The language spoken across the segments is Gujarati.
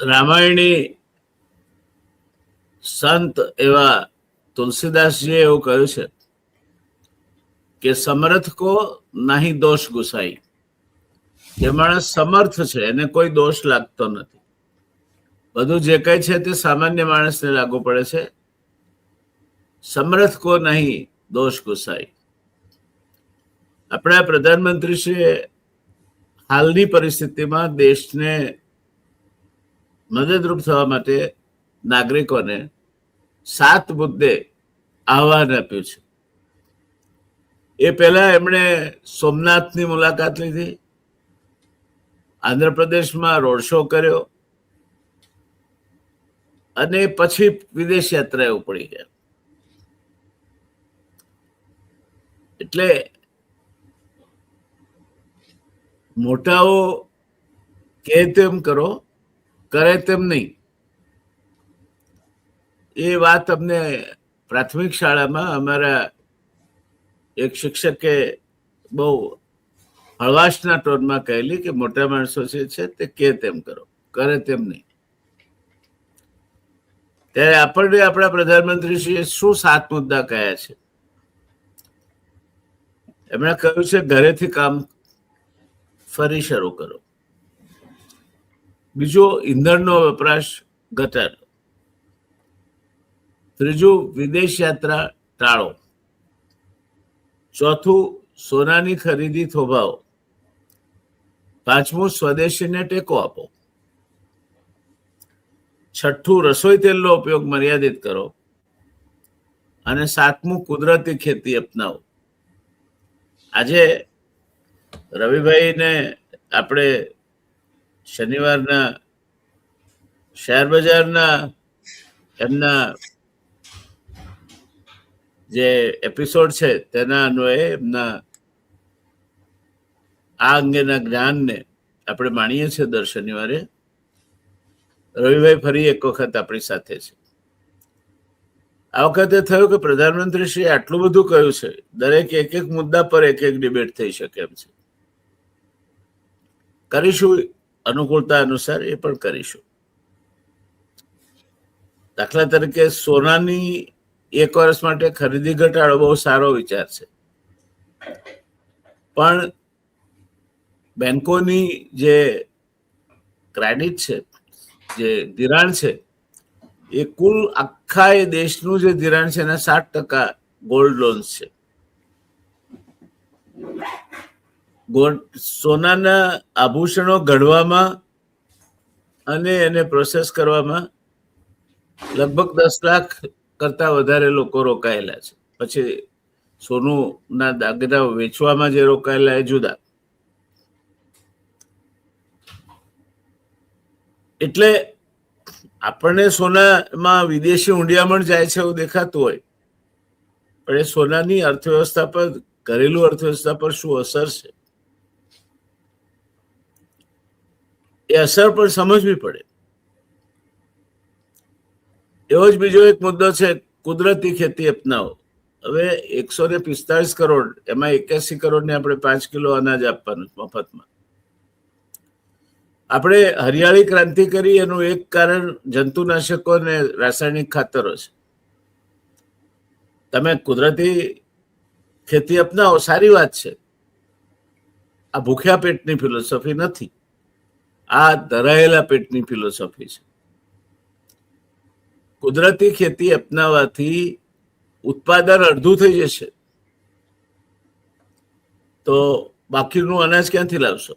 રામાયણી સંત એવા તુલસીદાસજીએ એવું કહ્યું છે કે સમર્થ કો નહીં દોષ ગુસાઈ. જે માણસ સમર્થ છે એને કોઈ દોષ લાગતો નથી. બધું જે કઈ છે તે સામાન્ય માણસને લાગુ પડે છે. સમર્થ કો નહીં દોષ ગુસાઈ. આપણા પ્રધાનમંત્રીશ્રીએ હાલની પરિસ્થિતિમાં દેશને મદદરૂપ થવા માટે નાગરિકોને 7 મુદ્દે આહવાન આપ્યું છે. એ પહેલા એમણે સોમનાથની મુલાકાત લીધી, આંધ્રપ્રદેશમાં રોડ શો કર્યો અને પછી વિદેશ યાત્રાએ ઉપડી ગયા. એટલે મોટાઓ કહે તેમ કરો, કરે તેમ નહીં. એ વાત અમને પ્રાથમિક શાળામાં અમારા એક શિક્ષકે બહુ હળવાશના ટોનમાં કહેલી કે મોટા માણસો છે તે કહે તેમ કરો, કરે તેમ નહીં. ત્યારે આપણને આપણા પ્રધાનમંત્રીશ્રીએ શું 7 મુદ્દા કહ્યા છે? એમણે કહ્યું છે ઘરેથી કામ ફરી શરૂ કરો. બીજો, ઈંધણનો વપરાશ ઘટાડો. ત્રીજું, વિદેશ યાત્રા ટાળો. ચોથું, સોનાની ખરીદી થોભાવો. પાંચમું, સ્વદેશીને ટેકો આપો. છઠ્ઠું, રસોઈ તેલનો ઉપયોગ મર્યાદિત કરો. અને 7મું, કુદરતી ખેતી અપનાવો. આજે રવિભાઈને આપણે શનિવારના શેર બજારના એમના જે એપિસોડ છે તેના અન્વયે એમના આ અંગેના જ્ઞાનને આપણે માણીએ છીએ દર શનિવારે. રવિભાઈ ફરી એક વખત આપણી સાથે છે. આ વખતે થયું કે પ્રધાનમંત્રીશ્રીએ આટલું બધું કહ્યું છે, દરેક એક મુદ્દા પર એક ડિબેટ થઈ શકે એમ છે. કરીશું અનુકૂળતા અનુસાર, એ પણ કરીશું. દાખલા તરીકે સોનાની 1 વર્ષ માટે ખરીદી ઘટાડો બહુ સારો વિચાર છે, પણ બેંકોની જે ક્રેડિટ છે, જે ધિરાણ છે, એ કુલ આખા એ દેશનું જે ધિરાણ છે એના 60% ગોલ્ડ લોન્સ છે. સોનાના આભૂષણો ઘડવામાં અને એને પ્રોસેસ કરવામાં લગભગ 10 લાખ કરતા વધારે લોકો રોકાયેલા છે. પછી સોનુના દાગીના વેચવામાં જે રોકાયેલા એ જુદા. એટલે આપણને સોનામાં વિદેશી ઊંડિયામણ જાય છે એવું દેખાતું હોય, પણ એ સોનાની અર્થવ્યવસ્થા પર, ઘરેલું અર્થવ્યવસ્થા પર શું અસર છે એ અસર પણ સમજવી પડે. એવો જ બીજો એક મુદ્દો છે, કુદરતી ખેતી અપનાવો. હવે 145 કરોડ, એમાં 81 કરોડને આપણે 5 કિલો અનાજ આપવાનું મફતમાં. આપણે હરિયાળી ક્રાંતિ કરી એનું એક કારણ જંતુનાશકો અને રાસાયણિક ખાતરો છે. તમે કુદરતી ખેતી અપનાવો, સારી વાત છે. આ ભૂખ્યા પેટની ફિલોસોફી નથી, આ ધરાયેલા પેટની ફિલોસોફી છે. કુદરતી ખેતી અપનાવવાથી ઉત્પાદન અડધું થઈ જશે, તો બાકીનું અનાજ ક્યાંથી લાવશો?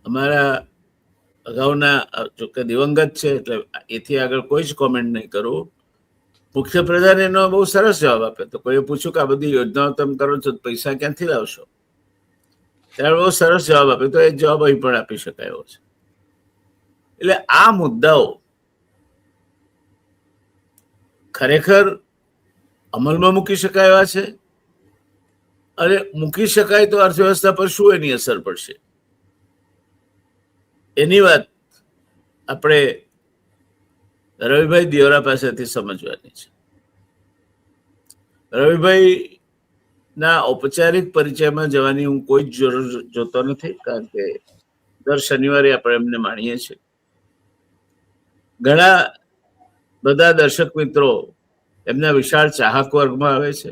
અમારા અગાઉના, જોકે દિવંગત છે એટલે એથી આગળ કોઈ જ કોમેન્ટ નહીં કરું, મુખ્યપ્રધાન એનો બહુ સરસ જવાબ આપ્યો. તો કોઈએ પૂછ્યું કે આ બધી યોજનાઓ તમે કરો છો, પૈસા ક્યાંથી લાવશો? ત્યારે બહુ સરસ જવાબ આપ્યો. તો એ જવાબ અહીં પણ આપી શકાય એવો છે. એટલે આ મુદ્દાઓ ખરેખર અમલમાં મૂકી શકાય એવા છે, અને મૂકી શકાય તો અર્થવ્યવસ્થા પર શું એની અસર પડશે એની વાત આપણે રવિભાઈ દિયોરા પાસેથી સમજવાની છે. રવિભાઈ ના ઔપચારિક પરિચયમાં જવાની હું કોઈ જ જરૂર જોતો નથી, કારણ કે દર શનિવારે આપણે એમને માણીએ છીએ. ઘણા બધા દર્શક મિત્રો એમના વિશાળ ચાહક વર્ગમાં આવે છે,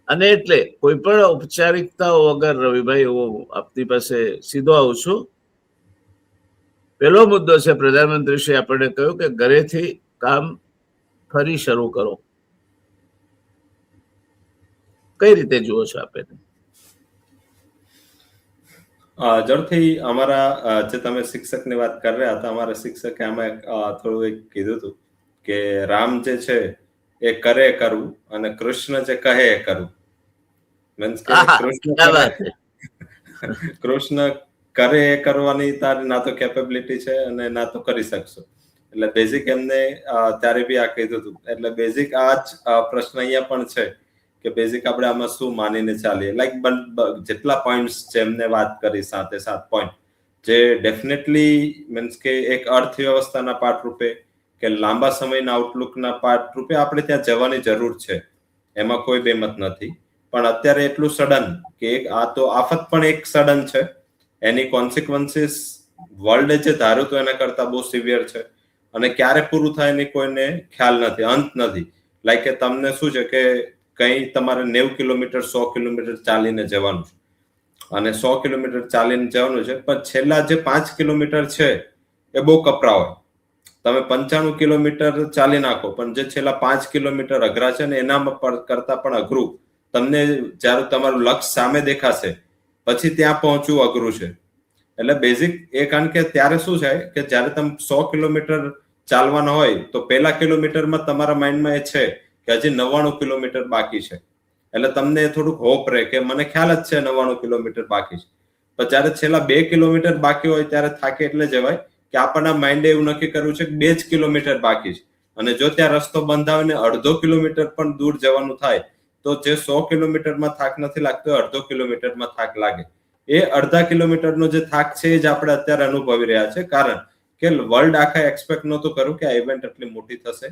અને એટલે કોઈ પણ ઔપચારિકતાઓ વગર રવિભાઈ હું આપની પાસે સીધો આવું છું. પહેલો મુદ્દો છે, પ્રધાનમંત્રીશ્રી આપણને કહ્યું કે ઘરેથી કામ ફરી શરૂ કરો. કઈ રીતે જુઓ છો આપે? જરૂરથી અમારા જે તમે શિક્ષકની વાત કરી રહ્યા હતા, અમારા શિક્ષકે આમાં થોડું એક કીધું હતું કે રામ જે છે એ કરે કરવું અને કૃષ્ણ જે કહે એ કરવું. મીન્સ કે કૃષ્ણ કરે એ કરવાની તારી ના તો કેપેબિલિટી છે અને ના તો કરી શકશો. એટલે બેઝિક એમને ત્યારે બી આ કીધું હતું. એટલે બેઝિક આ જ પ્રશ્ન અહીંયા પણ છે કે બેઝિક આપણે આમાં શું માનીને ચાલીએ. લાઈક જેટલા પોઈન્ટ્સ છે એમને વાત કરી, 7 પોઈન્ટ જે ડેફિનેટલી મીન્સ કે એક અર્થવ્યવસ્થાના પાર્ટ રૂપે કે લાંબા સમયના આઉટલુકના પાર્ટ રૂપે આપણે ત્યાં જવાની જરૂર છે, એમાં કોઈ બેમત નથી. પણ અત્યારે એટલું સડન કે આ તો આફત પણ એક સડન છે, એની કોન્સિક્વન્સીસ વર્લ્ડે જે ધાર્યું તો એના કરતા બહુ સિવિયર છે, અને ક્યારે પૂરું થાય એની કોઈને ખ્યાલ નથી, અંત નથી. લાઈક કે તમને શું છે કે કઈ તમારે 90 કિલોમીટર 100 કિલોમીટર ચાલીને જવાનું છે, અને 100 કિલોમીટર ચાલીને જવાનું છે, પણ છેલ્લા જે 5 કિલોમીટર છે એ બહુ કપરા હોય. તમે 95 કિલોમીટર ચાલી નાખો, પણ જે છેલ્લા 5 કિલોમીટર અઘરા છે ને એના કરતા પણ અઘરું તમને જ્યારે તમારું લક્ષ્ય સામે દેખાશે પછી ત્યાં પહોંચવું અઘરું છે. એટલે બેઝિક એ કારણ કે ત્યારે શું છે કે જ્યારે તમે 100 કિલોમીટર ચાલવાના હોય તો પહેલા કિલોમીટરમાં તમારા માઇન્ડમાં એ છે કે હજી 99 કિલોમીટર બાકી છે. એટલે તમને થોડુંક હોપ રહે કે મને ખ્યાલ જ છે 99 કિલોમીટર બાકી છે. પણ જ્યારે છેલ્લા 2 કિલોમીટર બાકી હોય ત્યારે થાકે એટલે જવાય કે આપણના માઇન્ડે એવું નક્કી કર્યું છે કે 2 જ કિલોમીટર બાકી છે, અને જો ત્યાં રસ્તો બંધ આવે ને અડધો કિલોમીટર પણ દૂર જવાનું થાય તો જે 100 કિલોમીટરમાં થાક નથી લાગતો, અડધો કિલોમીટરમાં થાક લાગે. એ અડધા કિલોમીટરનો જે થાક છે એ જ આપણે અત્યારે અનુભવી રહ્યા છે, કારણ કે વર્લ્ડ આખા એક્સપેક્ટ નહોતું કર્યું કે આ ઇવેન્ટ એટલી મોટી થશે.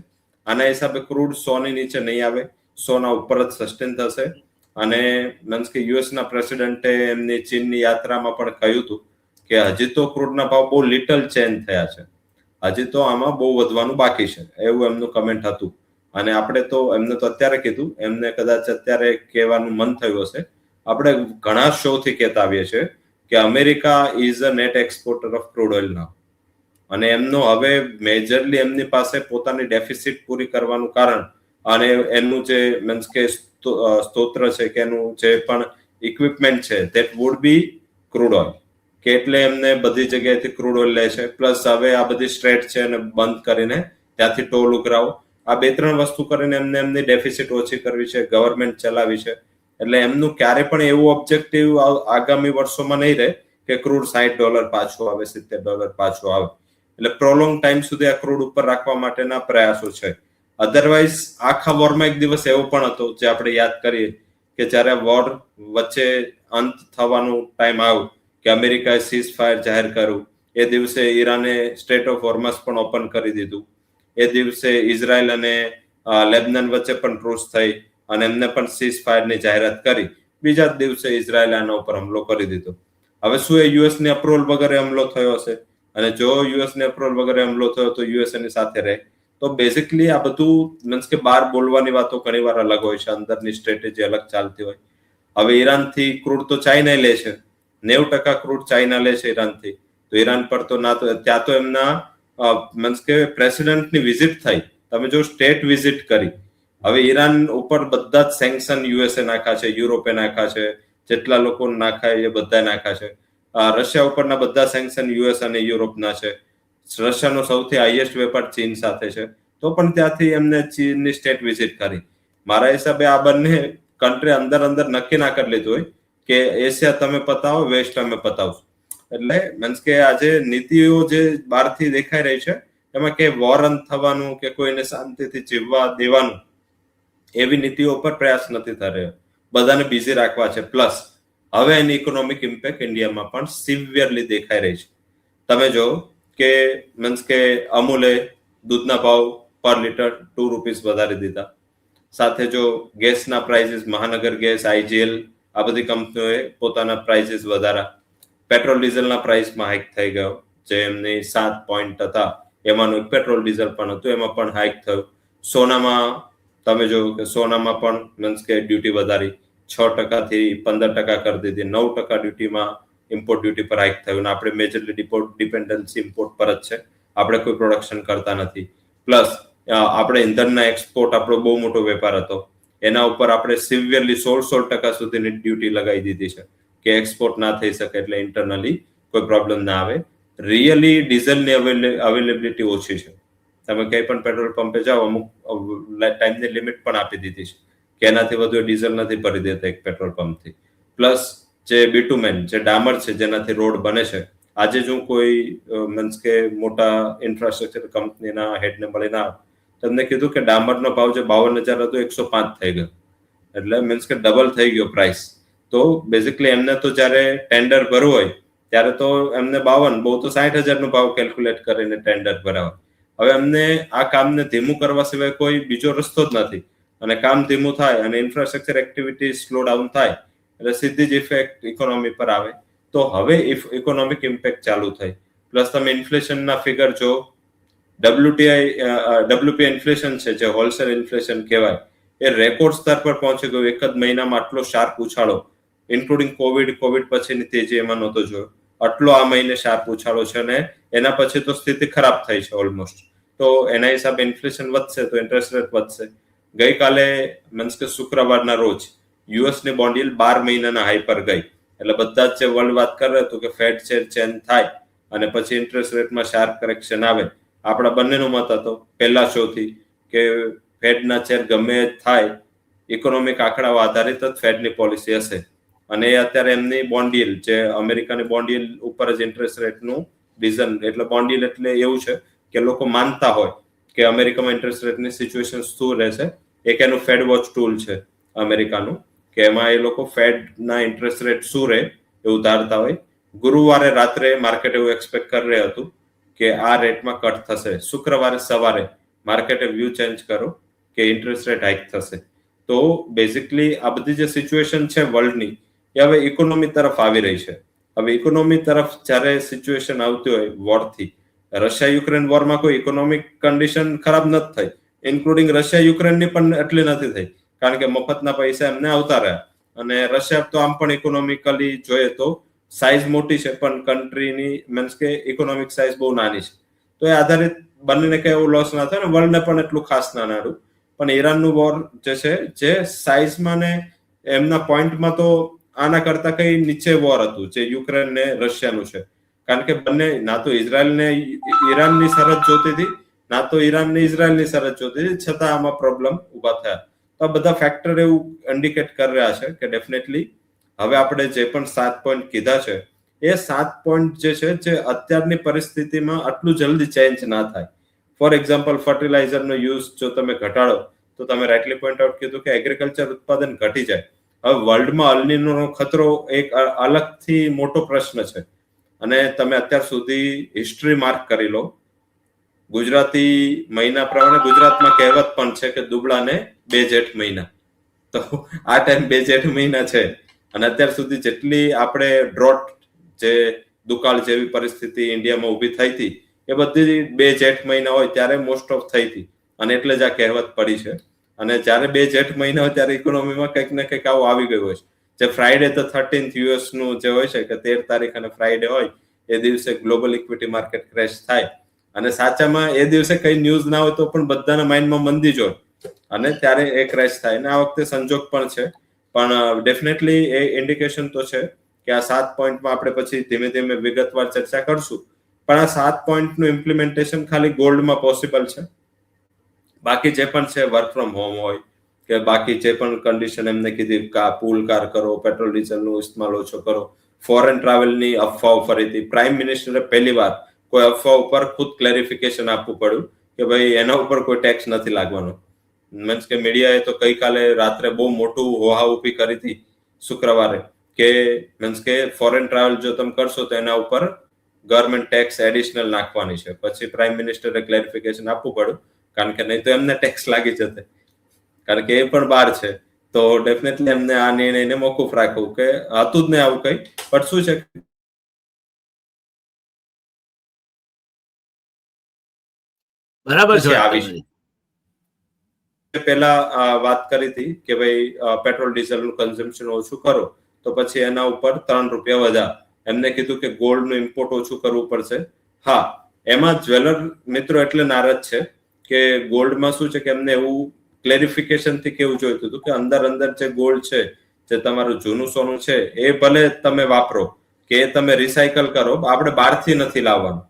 આના હિસાબે ક્રૂડ 100 ની નીચે નહીં આવે, 100 ના ઉપર જ સસ્ટેન થશે. અને મીન્સ કે યુએસના પ્રેસિડેન્ટે એમની ચીનની યાત્રામાં પણ કહ્યું હતું કે હજી તો ક્રૂડના ભાવ બહુ લિટલ ચેન્જ થયા છે, હજી તો આમાં બહુ વધવાનું બાકી છે, એવું એમનું કમેન્ટ હતું. અને આપણે તો એમને તો અત્યારે કીધું, એમને કદાચ અત્યારે કહેવાનું મન થયું હશે. આપણે ઘણા શો થી કહેતા આવીએ છીએ કે America is a net exporter of crude oil now, અને એમનો હવે મેજરલી એમની પાસે પોતાની ડેફિસિટ પૂરી કરવાનું કારણ અને એનું જે મીન્સ કે સ્તોત્ર છે કે એનું જે પણ ઇક્વિપમેન્ટ છે that would be crude oil, કે એટલે એમને બધી જગ્યાએથી ક્રૂડ ઓઇલ લે છે. પ્લસ હવે આ બધી સ્ટ્રેટ છે એને બંધ કરીને ત્યાંથી ટોલ ઉઘરાવો, આ 2-3 વસ્તુ કરીને એમની ડેફિસિટ ઓછી કરવી છે, ગવર્મેન્ટ ચલાવી છે. એટલે એમનું ક્યારે પણ એવું ઓબ્જેક્ટિવ આગામી વર્ષોમાં નહીં રહે કે ક્રૂડ $60 પાછું આવે, $70 પાછું આવે. એટલે પ્રોલોંગ ટાઈમ સુધી આ ક્રૂડ ઉપર રાખવા માટેના પ્રયાસો છે. અધરવાઇઝ આખા વોરમાં એક દિવસ એવો પણ હતો જે આપણે યાદ કરીએ કે જ્યારે વોર વચ્ચે અંત થવાનું ટાઈમ આવ્યું કે અમેરિકાએ સીઝ ફાયર જાહેર કર્યું, એ દિવસે ઈરાને સ્ટ્રેટ ઓફ હોર્મઝ પણ ઓપન કરી દીધું. એ દિવસે ઇઝરાયલ અને લેબનન વચ્ચે પણ ટ્રુસ થઈ અને એમને પણ સીઝ ફાયરની જાહેરાત કરી. બીજા જ દિવસે ઇઝરાયલ આના ઉપર હુમલો કરી દીધો. હવે શું એ યુએસની અપ્રુવલ વગેરે હુમલો થયો હશે? અને જો યુએસની અપ્રુવલ વગેરે હુમલો થયો તો યુએસ એની સાથે રહે? તો બેઝિકલી આ બધું મીન્સ કે બહાર બોલવાની વાતો ઘણી વાર અલગ હોય છે, અંદરની સ્ટ્રેટેજી અલગ ચાલતી હોય. હવે ઈરાનથી ક્રૂડ તો ચાઇના લે છે, 90% ક્રૂડ ચાઇના લે છે ઈરાનથી. તો ઈરાન પર તો ના, તો ત્યાં તો એમના મીન્સ કે પ્રેસિડેન્ટની વિઝિટ થઈ, તમે જો સ્ટેટ વિઝિટ કરી. હવે ઈરાન ઉપર બધા જ સેન્કશન યુએસએ નાખ્યા છે, યુરોપે નાખ્યા છે, જેટલા લોકો નાખાય એ બધા નાખ્યા છે. રશિયા ઉપરના બધા સેન્કશન યુએસ અને યુરોપના છે. રશિયાનો સૌથી હાઈએસ્ટ વેપાર ચીન સાથે છે, તો પણ ત્યાંથી એમને ચીનની સ્ટેટ વિઝિટ કરી. મારા હિસાબે આ બંને કન્ટ્રી અંદર નક્કી ના કરી લીધું હોય કે એશિયા તમે પતાવો, વેસ્ટ અમે પતાવશું. એટલે મીન્સ કે આજે નીતિઓ જે બહારથી દેખાઈ રહી છે એમાં કે વોર થવાનું કે કોઈને શાંતિથી જીવવા દેવાનું એવી નીતિઓ પર પ્રયાસ નથી થઈ રહ્યો, બધાને બિઝી રાખવા છે. પ્લસ હવે એની ઇકોનોમિક ઇમ્પેક્ટ ઇન્ડિયામાં પણ સિવિયરલી દેખાઈ રહી છે. તમે જો કે મીન્સ કે અમૂલે દૂધના ભાવ પર લીટર ₹2 વધારી દીધા. સાથે જો ગેસના પ્રાઇસીસ, મહાનગર ગેસ, આઈજીએલ, આ બધી કંપનીઓએ પોતાના પ્રાઇસીસ વધારા. પેટ્રોલ ડીઝલના પ્રાઇસમાં હાઇક થઈ ગયો, જે એમની 7 પોઈન્ટ હતા એમાંનું એક પેટ્રોલ ડીઝલ પણ હતું, એમાં પણ હાઇક થયું. સોનામાં તમે જોયું કે સોનામાં પણ મીન્સ કે ડ્યુટી વધારી, 6% થી 15% કરી દીધી, 9% ડ્યુટીમાં ઇમ્પોર્ટ ડ્યુટી પર હાઇક થયું. આપણે મેજરલી ડિપેન્ડન્સી ઇમ્પોર્ટ પર જ છે, આપણે કોઈ પ્રોડક્શન કરતા નથી. પ્લસ આપણે ઇંધણના એક્સપોર્ટ આપણો બહુ મોટો વેપાર હતો, એના ઉપર આપણે સિવિયરલી 16% સુધીની ડ્યુટી લગાવી દીધી છે કે એક્સપોર્ટ ના થઈ શકે, એટલે ઇન્ટરનલી કોઈ પ્રોબ્લેમ ના આવે. રિયલી ડીઝલની અવેલેબિલિટી ઓછી છે. તમે કંઈ પણ પેટ્રોલ પંપે જાઓ, અમુક ટાઈમની લિમિટ પણ આપી દીધી છે કે એનાથી વધુ ડીઝલ નથી ભરી દેતા એક પેટ્રોલ પંપથી. પ્લસ જે બિટુમેન, જે ડામર છે જેનાથી રોડ બને છે, આજે જો કોઈ મીન્સ કે મોટા ઇન્ફ્રાસ્ટ્રક્ચર કંપનીના હેડને મળીને તમને કીધું કે ડામરનો ભાવ જે 52,000 હતો 105 થઈ ગયો, એટલે મીન્સ કે ડબલ થઈ ગયો પ્રાઇસ. તો બેઝિકલી એમને તો જ્યારે ટેન્ડર ભરવું હોય ત્યારે તો એમને 52, બહુ તો 60,000 નો ભાવ કેલ્ક્યુલેટ કરીને ટેન્ડર ભરાવે. હવે એમને આ કામને ધીમું કરવા સિવાય કોઈ બીજો રસ્તો જ નથી, અને કામ ધીમું થાય અને ઇન્ફ્રાસ્ટ્રક્ચર એક્ટિવિટી સ્લો ડાઉન થાય એટલે સીધી જ ઇફેક્ટ ઇકોનોમી પર આવે. તો હવે ઇકોનોમિક ઇમ્પેક્ટ ચાલુ થઈ. પ્લસ તમે ઇન્ફ્લેશનના ફિગર જો, WPI ઇન્ફ્લેશન છે, જે હોલસેલ ઇન્ફ્લેશન કહેવાય, એ રેકોર્ડ સ્તર પર પહોંચી ગયું. એક જ મહિનામાં આટલો શાર્પ ઉછાળો, ઇન્ક્લુડિંગ કોવિડ પછીની તેજી એમાં નહોતો જોયો, આટલો આ મહિને શાર્પ ઉછાળો છે, અને એના પછી તો સ્થિતિ ખરાબ થઈ છે ઓલમોસ્ટ. તો એના હિસાબે ઇન્ફ્લેશન વધશે તો ઇન્ટરેસ્ટ રેટ વધશે. ગઈકાલે મીન્સ કે શુક્રવારના રોજ યુએસની બોન્ડ યીલ્ડ 12 મહિનાના હાઈ પર ગઈ, એટલે બધા જ જે વર્લ્ડ વાત કરે હતું કે ફેડ શેર ચેન્જ થાય અને પછી ઇન્ટરેસ્ટ રેટમાં શાર્પ કરેક્શન આવે. આપણા બંનેનો મત હતો પહેલા શોથી કે ફેડના ચેર ગમે થાય, ઇકોનોમિક આંકડાઓ આધારિત જ ફેડની પોલિસી હશે. અને અત્યારે એમની બોન્ડ યીલ્ડ, જે અમેરિકાની બોન્ડ યીલ્ડ ઉપર જ ઇન્ટરેસ્ટ રેટનું ડિઝન, એટલે બોન્ડ યીલ્ડ એટલે એવું છે કે લોકો માનતા હોય કે અમેરિકામાં ઇન્ટરેસ્ટ રેટની સિચ્યુએશન શું રહેશે. એક એનું ફેડ વોચ ટૂલ છે અમેરિકાનું, કે એમાં એ લોકો ફેડના ઇન્ટરેસ્ટ રેટ શું રહે એવું ધારતા હોય. ગુરુવારે રાત્રે માર્કેટ એવું એક્સપેક્ટ કરી રહ્યું હતું કે આ રેટમાં કટ થશે. શુક્રવારે સવારે માર્કેટે વ્યૂ ચેન્જ કરો કે ઇન્ટરેસ્ટ રેટ હાઇક થશે. તો બેઝિકલી આ બધી જે સિચ્યુએશન છે વર્લ્ડની, એ હવે ઇકોનોમી તરફ આવી રહી છે. હવે ઇકોનોમી તરફ જ્યારે સિચ્યુએશન આવતી હોય વોરથી, રશિયા યુક્રેન વોરમાં કોઈ ઇકોનોમિક કન્ડિશન ખરાબ નથી થઈ, ઇન્ક્લુડિંગ રશિયા યુક્રેનની પણ એટલી નથી થઈ, કારણ કે મફતના પૈસા એમને આવતા રહ્યા. અને રશિયા તો આમ પણ ઇકોનોમિકલી જોઈએ તો સાઇઝ મોટી છે, પણ કન્ટ્રીની મીન્સ કે ઇકોનોમિક સાઇઝ બહુ નાની છે. તો એ આધારિત બંનેને કઈ એવું લોસ ના થાય ને વર્લ્ડને પણ એટલું ખાસ ના નાડું. પણ ઈરાનનું વોર જે છે, જે સાઇઝમાં ને એમના પોઈન્ટમાં તો આના કરતા કઈ નીચે વોર હતું જે યુક્રેન ને રશિયાનું છે. કારણ કે બંને ના તો ઇઝરાયલને ઈરાનની સરહદ જોતી હતી, ના તો ઈરાનને ઇઝરાયલની સરહદ જોતી હતી, છતાં આમાં પ્રોબ્લેમ ઉભા થયા. તો આ બધા ફેક્ટર એવું ઇન્ડિકેટ કરી રહ્યા છે કે ડેફિનેટલી હવે આપણે જે પણ 7 પોઈન્ટ કીધા છે, એ 7 પોઈન્ટ જે છે, જે અત્યારની પરિસ્થિતિમાં આટલું જલ્દી ચેન્જ ના થાય. ફોર એક્ઝામ્પલ, ફર્ટિલાઇઝરનો યુઝ જો તમે ઘટાડો તો તમે રાઇટલી પોઈન્ટ આઉટ કીધું કે એગ્રીકલ્ચર ઉત્પાદન ઘટી જાય. હવે વર્લ્ડમાં અલ્નિનોનો ખતરો એક અલગથી મોટો પ્રશ્ન છે. અને તમે અત્યાર સુધી હિસ્ટ્રી માર્ક કરી લો, ગુજરાતી મહિના પ્રમાણે ગુજરાતમાં કહેવત પણ છે કે દુબળાને 2 જેઠ મહિના. તો આ ટાઈમ 2 જેઠ મહિના છે, અને અત્યાર સુધી જેટલી આપણે ડ્રોટ, જે દુકાળ જેવી પરિસ્થિતિ ઇન્ડિયામાં ઊભી થઈ હતી, એ બધી 2 જેઠ મહિના હોય ત્યારે મોસ્ટ ઓફ થઈ હતી, અને એટલે જ આ કહેવત પડી છે. અને જ્યારે 2 જેઠ મહિના હોય ત્યારે ઇકોનોમીમાં કંઈક ને કંઈક આવું આવી ગયું હોય છે. જે ફ્રાઈડે ધ 13th US નું જે હોય છે કે 13 તારીખ અને ફ્રાઈડે હોય, એ દિવસે ગ્લોબલ ઇક્વિટી માર્કેટ ક્રેશ થાય. અને સાચામાં એ દિવસે કઈ ન્યૂઝ ના હોય તો પણ બધાના માઇન્ડમાં મંદી જ હોય, અને ત્યારે એ ક્રેશ થાય. અને આ વખતે સંજોગ પણ છે, પણ ડેફિનેટલી એ ઇન્ડિકેશન તો છે કે આ 7 પોઈન્ટમાં આપણે પછી ધીમે ધીમે વિગતવાર ચર્ચા કરશું. પણ આ 7 પોઈન્ટનું ઇમ્પ્લિમેન્ટેશન ખાલી ગોલ્ડમાં પોસિબલ છે. બાકી જે પણ છે, વર્ક ફ્રોમ હોમ હોય કે બાકી જે પણ કન્ડિશન એમને કીધી, પૂલ કાર કરો, પેટ્રોલ ડીઝલનો ઇસ્તેમાલ ઓછો કરો, ફોરેન ટ્રાવેલની અફવાઓ ફરી હતી. પ્રાઇમ મિનિસ્ટરે પહેલી વાર કોઈ અફવા ઉપર ખુદ ક્લેરિફિકેશન આપવું પડ્યું કે ભાઈ એના ઉપર કોઈ ટેક્સ નથી લાગવાનો. મીન્સ કે મીડિયાએ તો ગઈકાલે રાત્રે બહુ મોટું હોહા ઊભી કરી હતી શુક્રવારે, કે મીન્સ કે ફોરેન ટ્રાવેલ જો તમે કરશો તો એના ઉપર ગવર્મેન્ટ ટેક્સ એડિશનલ નાખવાની છે. પછી પ્રાઇમ મિનિસ્ટરે ક્લેરિફિકેશન આપવું પડ્યું, કારણ કે નહીં તો એમને ટેક્સ લાગી જશે, કારણ કે એ પણ બહાર છે. તો ડેફિનેટલી એમને આ નિર્ણયને મોકૂફ રાખવું કે હતું જ ને આવું કઈ. પણ શું છે બરાબર છે પછી વાત આવી તમારી. પહેલા વાત કરી હતી કે ભાઈ પેટ્રોલ ડીઝલનું કન્ઝમ્પશન ઓછું કરો તો પછી એના ઉપર 3 રૂપિયા વધારે. એમને કીધું કે ગોલ્ડનું ઇમ્પોર્ટ ઓછું કરવું પડશે. હા, એમાં જ્વેલર મિત્રો એટલે નારાજ છે કે ગોલ્ડમાં શું છે કે એમને એવું ક્લેરિફિકેશન થી કેવું જોઈતું હતું કે અંદર જે ગોલ્ડ છે, જે તમારું જૂનું સોનું છે, એ ભલે તમે વાપરો કે એ તમે રિસાયકલ કરો, આપણે બહારથી નથી લાવવાનું.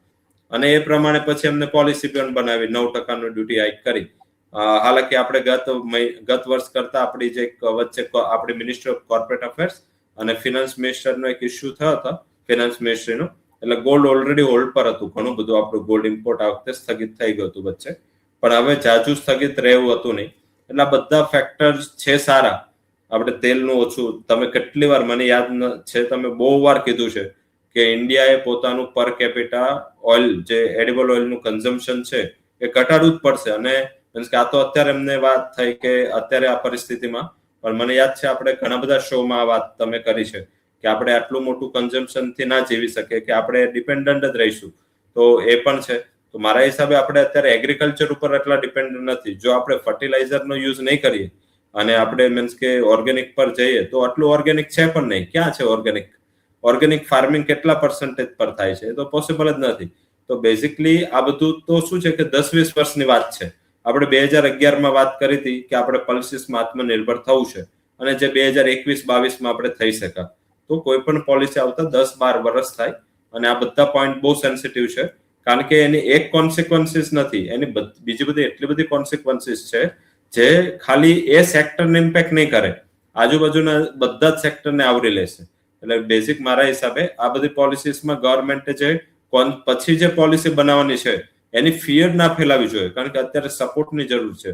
અને એ પ્રમાણે પછી એમને પોલિસી પણ બનાવી 9% ડ્યુટી હાઇક કરી. હાલાકી આપણે ગત વર્ષ કરતા આપણી જે વચ્ચે આપણી મિનિસ્ટ્રી ઓફ કોર્પોરેટ અફેર્સ અને ફિનાન્સ મિનિસ્ટરનો એક ઇસ્યુ થયો હતો ફિનાન્સ મિનિસ્ટ્રીનો, એટલે ગોલ્ડ ઓલરેડી હોલ્ડ પર હતું. ઘણું બધું આપણું ગોલ્ડ ઇમ્પોર્ટ આ વખતે સ્થગિત થઈ ગયું હતું વચ્ચે, પણ હવે જાજુ સ્થગિત રહેવું હતું નહીં. એટલે આ બધા ફેક્ટર્સ છે સારા. આપણે તેલનું ઓછું, તમે કેટલી વાર, મને યાદ છે તમે બહુ વાર કીધું છે કે ઇન્ડિયાએ પોતાનું પર કેપિટા ઓઇલ, જે એડિબલ ઓઇલનું કન્ઝમ્પશન છે, એ ઘટાડવું જ પડશે. અને કે આ તો અત્યારે એમને વાત થઈ કે અત્યારે આ પરિસ્થિતિમાં, પણ મને યાદ છે આપણે ઘણા બધા શોમાં આ વાત તમે કરી છે કે આપણે આટલું મોટું કન્ઝમ્પશન થી ના જીવી શકીએ, કે આપણે ડિપેન્ડન્ટ જ રહીશું. તો એ પણ છે. તો મારા હિસાબે આપણે અત્યારે એગ્રીકલ્ચર ઉપર એટલા ડિપેન્ડન્ટ નથી. જો આપણે ફર્ટિલાઇઝરનો યુઝ નહીં કરીએ અને આપણે મીન્સ કે ઓર્ગેનિક પર જઈએ તો આટલું ઓર્ગેનિક છે પણ નહીં. ક્યાં છે ઓર્ગેનિક ફાર્મિંગ કેટલા પર્સન્ટેજ પર થાય છે? એ તો પોસિબલ જ નથી. તો બેઝિકલી આ બધું તો શું છે કે 10-20 વર્ષની વાત છે. આપણે 2011માં વાત કરી હતી કે આપણે પલ્સીસમાં આત્મનિર્ભર થવું છે, અને જે 2021-22માં આપણે થઈ શકા. તો કોઈ પણ પોલિસી આવતા 10-12 વર્ષ થાય. અને આ બધા પોઈન્ટ બહુ સેન્સિટિવ છે, કારણ કે એની એક કોન્સિક્વન્સીસ નથી, એની બીજી બધી એટલી બધી કોન્સિક્વન્સીસ છે જે ખાલી એ સેક્ટરને ઇમ્પેક્ટ નહીં કરે, આજુબાજુના બધા જ સેક્ટરને આવરી લેશે. એટલે બેઝિક મારા હિસાબે આ બધી પોલિસીસમાં ગવર્મેન્ટે જે પછી જે પોલિસી બનાવવાની છે એની ફિયર ના ફેલાવી જોઈએ, કારણ કે અત્યારે સપોર્ટની જરૂર છે.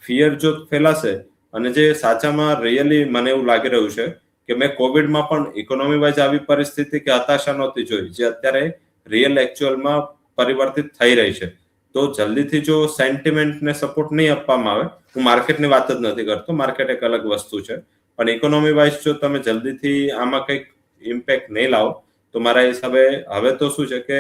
ફિયર જો ફેલાશે, અને જે સાચામાં રિયલી મને એવું લાગી રહ્યું છે કે મેં કોવિડમાં પણ ઇકોનોમી વાઇઝ આવી પરિસ્થિતિ કે હતાશા નહોતી જોઈ, જે અત્યારે રિયલ એકચ્યુઅલમાં પરિવર્તિત થઈ રહી છે. તો જલ્દીથી જો સેન્ટિમેન્ટને સપોર્ટ નહીં આપવામાં આવે, હું માર્કેટની વાત જ નથી કરતો, માર્કેટ એક અલગ વસ્તુ છે, પણ ઇકોનોમી વાઇઝ જો તમે જલ્દીથી આમાં કંઈક ઇમ્પેક્ટ નહીં લાવો તો મારા હિસાબે હવે તો શું છે કે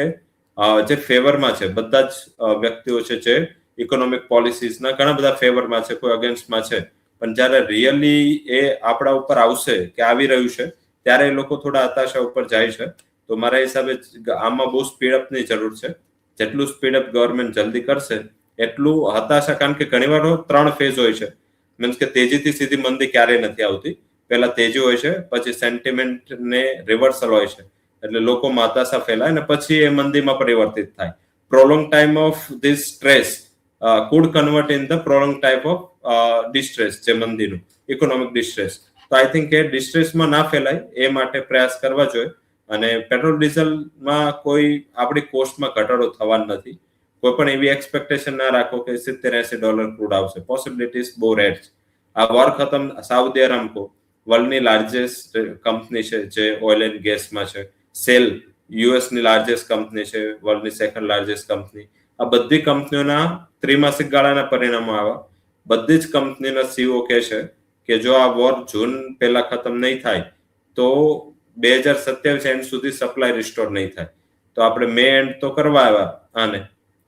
જે ફેવરમાં છે, બધા જ વ્યક્તિઓ છે જે ઇકોનોમિક પોલિસીસના ઘણા બધા ફેવરમાં છે, કોઈ અગેન્સ્ટમાં છે, પણ જ્યારે રિયલી એ આપણા ઉપર આવશે કે આવી રહ્યું છે, ત્યારે એ લોકો થોડા હતાશા ઉપર જાય છે. તો મારા હિસાબે આમાં બહુ સ્પીડઅપની જરૂર છે. જેટલું સ્પીડઅપ ગવર્મેન્ટ જલ્દી કરશે એટલું હતાશા, કારણ કે ઘણીવાર 3 ફેઝ હોય છે. મીન્સ કે તેજીથી સીધી મંદી ક્યારેય નથી આવતી. પહેલા તેજી હોય છે, પછી સેન્ટિમેન્ટ ને રિવર્સલ હોય છે, એટલે લોકોમાં હતાશા ફેલાય અને પછી એ મંદીમાં પરિવર્તિત થાય. Prolong time of this stress could convert in the prolonged type of distress, જે મંદીનું ઇકોનોમિક ડિસ્ટ્રેસ. તો આઈ થિંક એ ડિસ્ટ્રેસમાં ના ફેલાય એ માટે પ્રયાસ કરવા જોઈએ. અને પેટ્રોલ ડીઝલમાં કોઈ આપણી કોસ્ટમાં ઘટાડો થવાનો નથી. કોઈ પણ એવી એક્સપેક્ટેશન ના રાખો કે $70-80 ક્રૂડ આવશે. પોસિબિલિટીઝ બહુ રેર છે. આ વોર ખતમ, સાઉદી અરામકો વર્લ્ડની લાર્જેસ્ટ કંપની છે જે ઓઇલ એન્ડ ગેસમાં છે. સેલ યુએસની લાર્જેસ્ટ કંપની છે, વર્લ્ડની સેકન્ડ લાર્જેસ્ટ કંપની. આ બધી કંપનીઓના ત્રિમાસિક ગાળાના પરિણામો આવ્યા. બધી જ કંપનીના સીઓ કહે છે કે જો આ વોર જૂન પહેલા ખતમ નહીં થાય તો 2027 એન્ડ સુધી સપ્લાય રિસ્ટોર નહીં થાય. તો આપણે મે એન્ડ તો કરવા આવ્યા, આને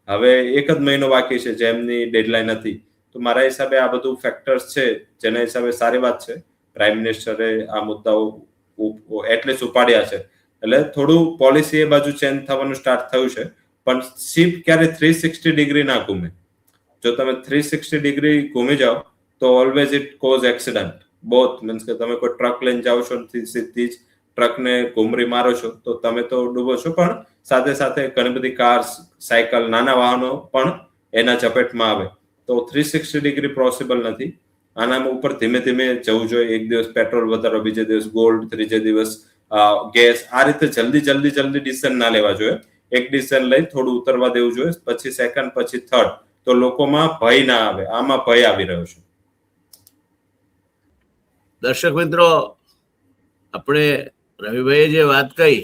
હવે 1 જ મહિનો બાકી છે જેમની ડેડલાઈન હતી. તો મારા હિસાબે આ બધું ફેક્ટર્સ છે જેના હિસાબે સારી વાત છે પ્રાઇમ મિનિસ્ટરે આ મુદ્દાઓ એટલીસ્ટ ઉપાડ્યા છે. એટલે થોડું પોલિસી એ બાજુ ચેન્જ થવાનું સ્ટાર્ટ થયું છે, પણ શિપ ક્યારે 360 ડિગ્રી ના ઘૂમે. જો તમે 360 ડિગ્રી ઘૂમી જાઓ તો always it cause accident. Both means કે તમે કોઈ ટ્રક લઈને જાઓ છો સીધી જ ટ્રકને ઘૂમરી મારો છો તો તમે તો ડૂબો છો, પણ સાથે સાથે ઘણી બધી કાર્સ, સાયકલ, નાના વાહનો પણ એના ઝપેટમાં આવે. તો 360 ડિગ્રી પોસિબલ નથી. આના ઉપર ધીમે ધીમે જવું જોઈએ. એક દિવસ પેટ્રોલ વધારો, બીજે દિવસ ગોલ્ડ, ત્રીજે દિવસ ગેસ. આ રીતે જલ્દી ડિસિઝન ના લેવા જોઈએ. એક ડિસિઝન લઈ થોડું ઉતરવા દેવું જોઈએ, પછી સેકન્ડ, પછી થર્ડ, તો લોકોમાં ભય ના આવે. આમાં ભય આવી રહ્યો છે. દર્શક મિત્રો, આપણે રવિભાઈએ જે વાત કહી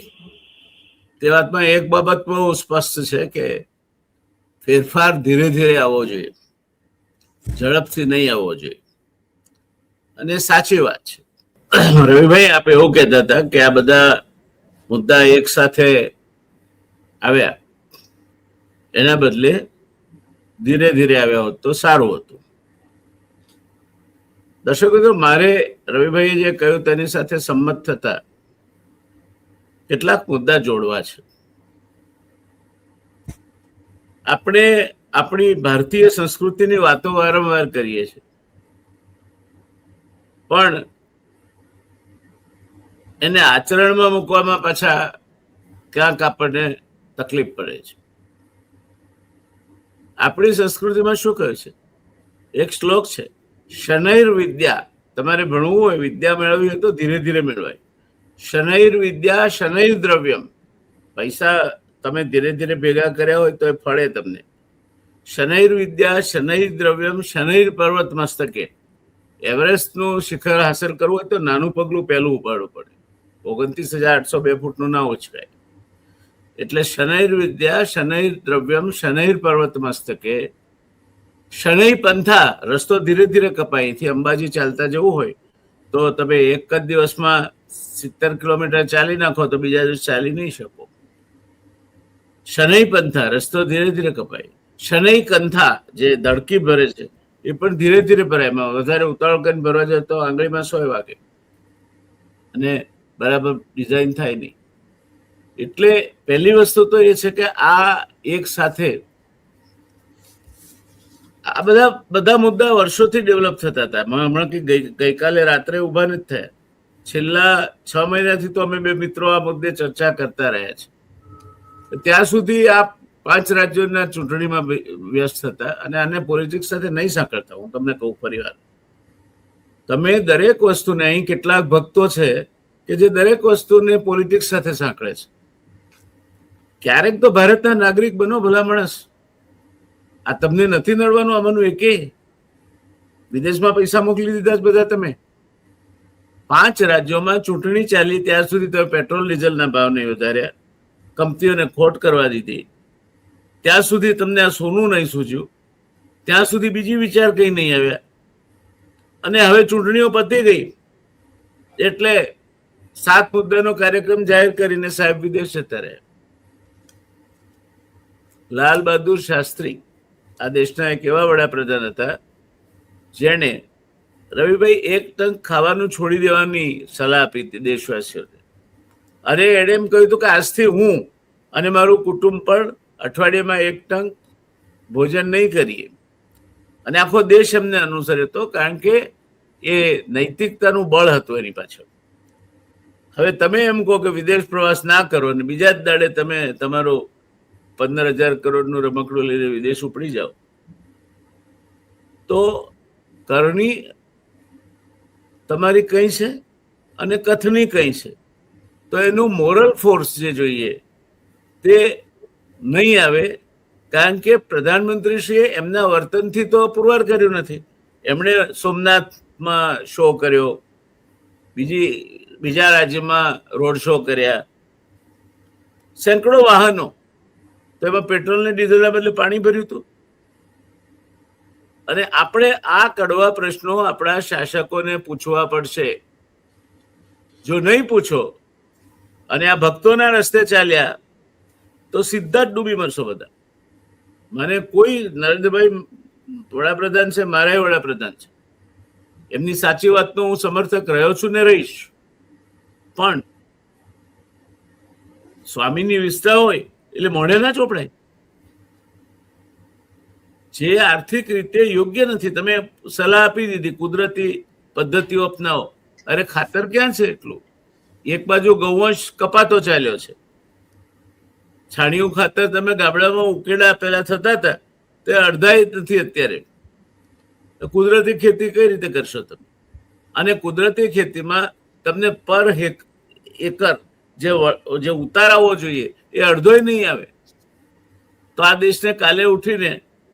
તે વાતમાં એક બાબત બહુ સ્પષ્ટ છે કે ફેરફાર ધીરે ધીરે આવવો જોઈએ, ઝડપથી નહીં આવવો જોઈએ, અને સાચી વાત છે. રવિભાઈ આપણે એવું કહેતા હતા કે આ બધા મુદ્દા એક સાથે આવ્યા, એના બદલે ધીરે ધીરે આવ્યા હોત તો સારું હતું. દર્શકો મિત્રો, મારે રવિભાઈએ જે કહ્યું તેની સાથે સંમત થતા કેટલાક મુદ્દા જોડવા છે. આપણે આપણી ભારતીય સંસ્કૃતિની વાતો વારંવાર કરીએ છીએ, પણ એને આચરણમાં મૂકવામાં પાછા ક્યાંક આપણને તકલીફ પડે છે. આપણી સંસ્કૃતિમાં શું કહ્યું છે? એક શ્લોક છે, શનૈર વિદ્યા. તમારે ભણવું હોય, વિદ્યા મેળવવી હોય તો ધીરે ધીરે મેળવાય. શનૈર વિદ્યા શનૈર દ્રવ્યમ. પૈસા તમે ધીરે ધીરે ભેગા કર્યા હોય તો એ ફળે તમને. શનૈર વિદ્યા શનૈર દ્રવ્યમ શનૈર પર્વત મસ્તકે. એવરેસ્ટનું શિખર હાંસલ કરવું હોય તો નાનું પગલું પહેલું ઉપાડવું પડે. 29,802 ફૂટનું ના ઉછળાય. એટલે શનૈર વિદ્યા શનૈર દ્રવ્યમ શનૈર પર્વત મસ્તકે. શનૈ પંથા, રસ્તો ધીરે ધીરે કપાય. અહીંથી અંબાજી ચાલતા જવું હોય તો તમે એક જ દિવસમાં 70 કિલોમીટર ચાલી નાખો તો બીજા દિવસ ચાલી નહીં શકો. શનૈ પંથા, રસ્તો ધીરે ધીરે કપાય. શનૈ કંથા, જે ધડકી ભરે છે એ પણ ધીરે ધીરે ભરાય. એમાં વધારે ઉતાવળ કરીને ભરવા જાય તો આંગળીમાં 100 વાગે અને બરાબર ડિઝાઇન થાય નહીં. એટલે પહેલી વસ્તુ તો એ છે કે આ એક સાથે આ બધા મુદ્દા વર્ષોથી ડેવલપ થતા હતા. હમણાં કે ગઈકાલે રાત્રે ઉભા નથી થયા. છેલ્લા 6 મહિનાથી તો અમે બે મિત્રો આ મુદ્દે ચર્ચા કરતા રહ્યા છે. ત્યાં સુધી આ 5 રાજ્યોના ચૂંટણીમાં વ્યસ્ત હતા અને આને પોલિટિક્સ સાથે નહીં સાંકળતા. હું તમને કહું ફરી વાર, તમે દરેક વસ્તુને, અહીં કેટલાક ભક્તો છે કે જે દરેક વસ્તુને પોલિટિક્સ સાથે સાંકળે છે. ક્યારેક તો ભારતના નાગરિક બનો ભલા માણસ. આ તમને નથી નડવાનું આમાંનું એકે? વિદેશમાં પૈસા મોકલી દીધા બધા તમે. 5 રાજ્યોમાં ચૂંટણી ચાલી ત્યાર સુધી તમે પેટ્રોલ ડીઝલના ભાવ નહીં વધાર્યા, કંપનીઓને ખોટ કરવા દીધી, ત્યાં સુધી તમને આ સોનું નહીં સૂજ્યું, ત્યાં સુધી બીજી વિચાર કઈ નહીં આવ્યા. અને હવે ચૂંટણીઓ પતી ગઈ એટલે 7 મુદ્દાનો કાર્યક્રમ જાહેર કરીને સાહેબ વિદેશ જતા રહ્યા. લાલ બહાદુર શાસ્ત્રી આ દેશના એક એવા વડાપ્રધાન હતા જેણે, રવિભાઈ, 1 ટંક ખાવાનું છોડી દેવાની સલાહ આપી હતી દેશવાસીઓને. અને એણે એમ કહ્યું હતું કે આજથી હું અને મારું કુટુંબ પણ અઠવાડિયામાં 1 ટંક ભોજન નહીં કરીએ. અને આખો દેશ એમને અનુસર્યો હતો, કારણ કે એ નૈતિકતાનું બળ હતું એની પાછળ. હવે તમે એમ કહો કે વિદેશ પ્રવાસ ના કરો અને બીજા જ દાડે તમે તમારો 15,000 કરોડનું રમકડું લઈને વિદેશ ઉપડી જાઓ, તો કરણી તમારી કઈ છે અને કથની કઈ છે. તો એનું મોરલ ફોર્સ જે જોઈએ તે નહીં આવે, કારણ કે પ્રધાનમંત્રીશ્રીએ એમના વર્તનથી તો પુરવાર કર્યું નથી. એમણે સોમનાથમાં શો કર્યો, બીજા રાજ્યમાં રોડ શો કર્યા, સેંકડો વાહનો, તો એમાં પેટ્રોલ ને ડીઝલના બદલે પાણી ભર્યું હતું. અને આપણે આ કડવા પ્રશ્નો આપણા શાસકોને પૂછવા પડશે. જો નહીં પૂછો અને આ ભક્તોના રસ્તે ચાલ્યા તો સીધા જ ડૂબી મરશો બધા. મને કોઈ, નરેન્દ્રભાઈ વડાપ્રધાન છે, મારા વડાપ્રધાન છે, એમની સાચી વાતનો હું સમર્થક રહ્યો છું ને રહીશ, પણ સ્વામીની વિસ્તા હોય એટલે મોઢે ના ચોપડાય. જે આર્થિક રીતે યોગ્ય નથી, તમે સલાહ આપી દીધી કુદરતી પદ્ધતિઓ અપનાવો. અરે ખાતર ક્યાં છે એટલું? એક બાજુ ગૌવંશ કપાતો ચાલ્યો છે. છાણિયું ખાતર તમે ગામડામાં ઉકેડા પેલા થતા હતા તે અડધાય નથી અત્યારે. કુદરતી ખેતી કઈ રીતે કરશો તમે? અને કુદરતી ખેતીમાં તમને પર એકર જે ઉતારાવો જોઈએ એ અડધોય નહીં આવે. તો આ દેશને કાલે ઉઠીને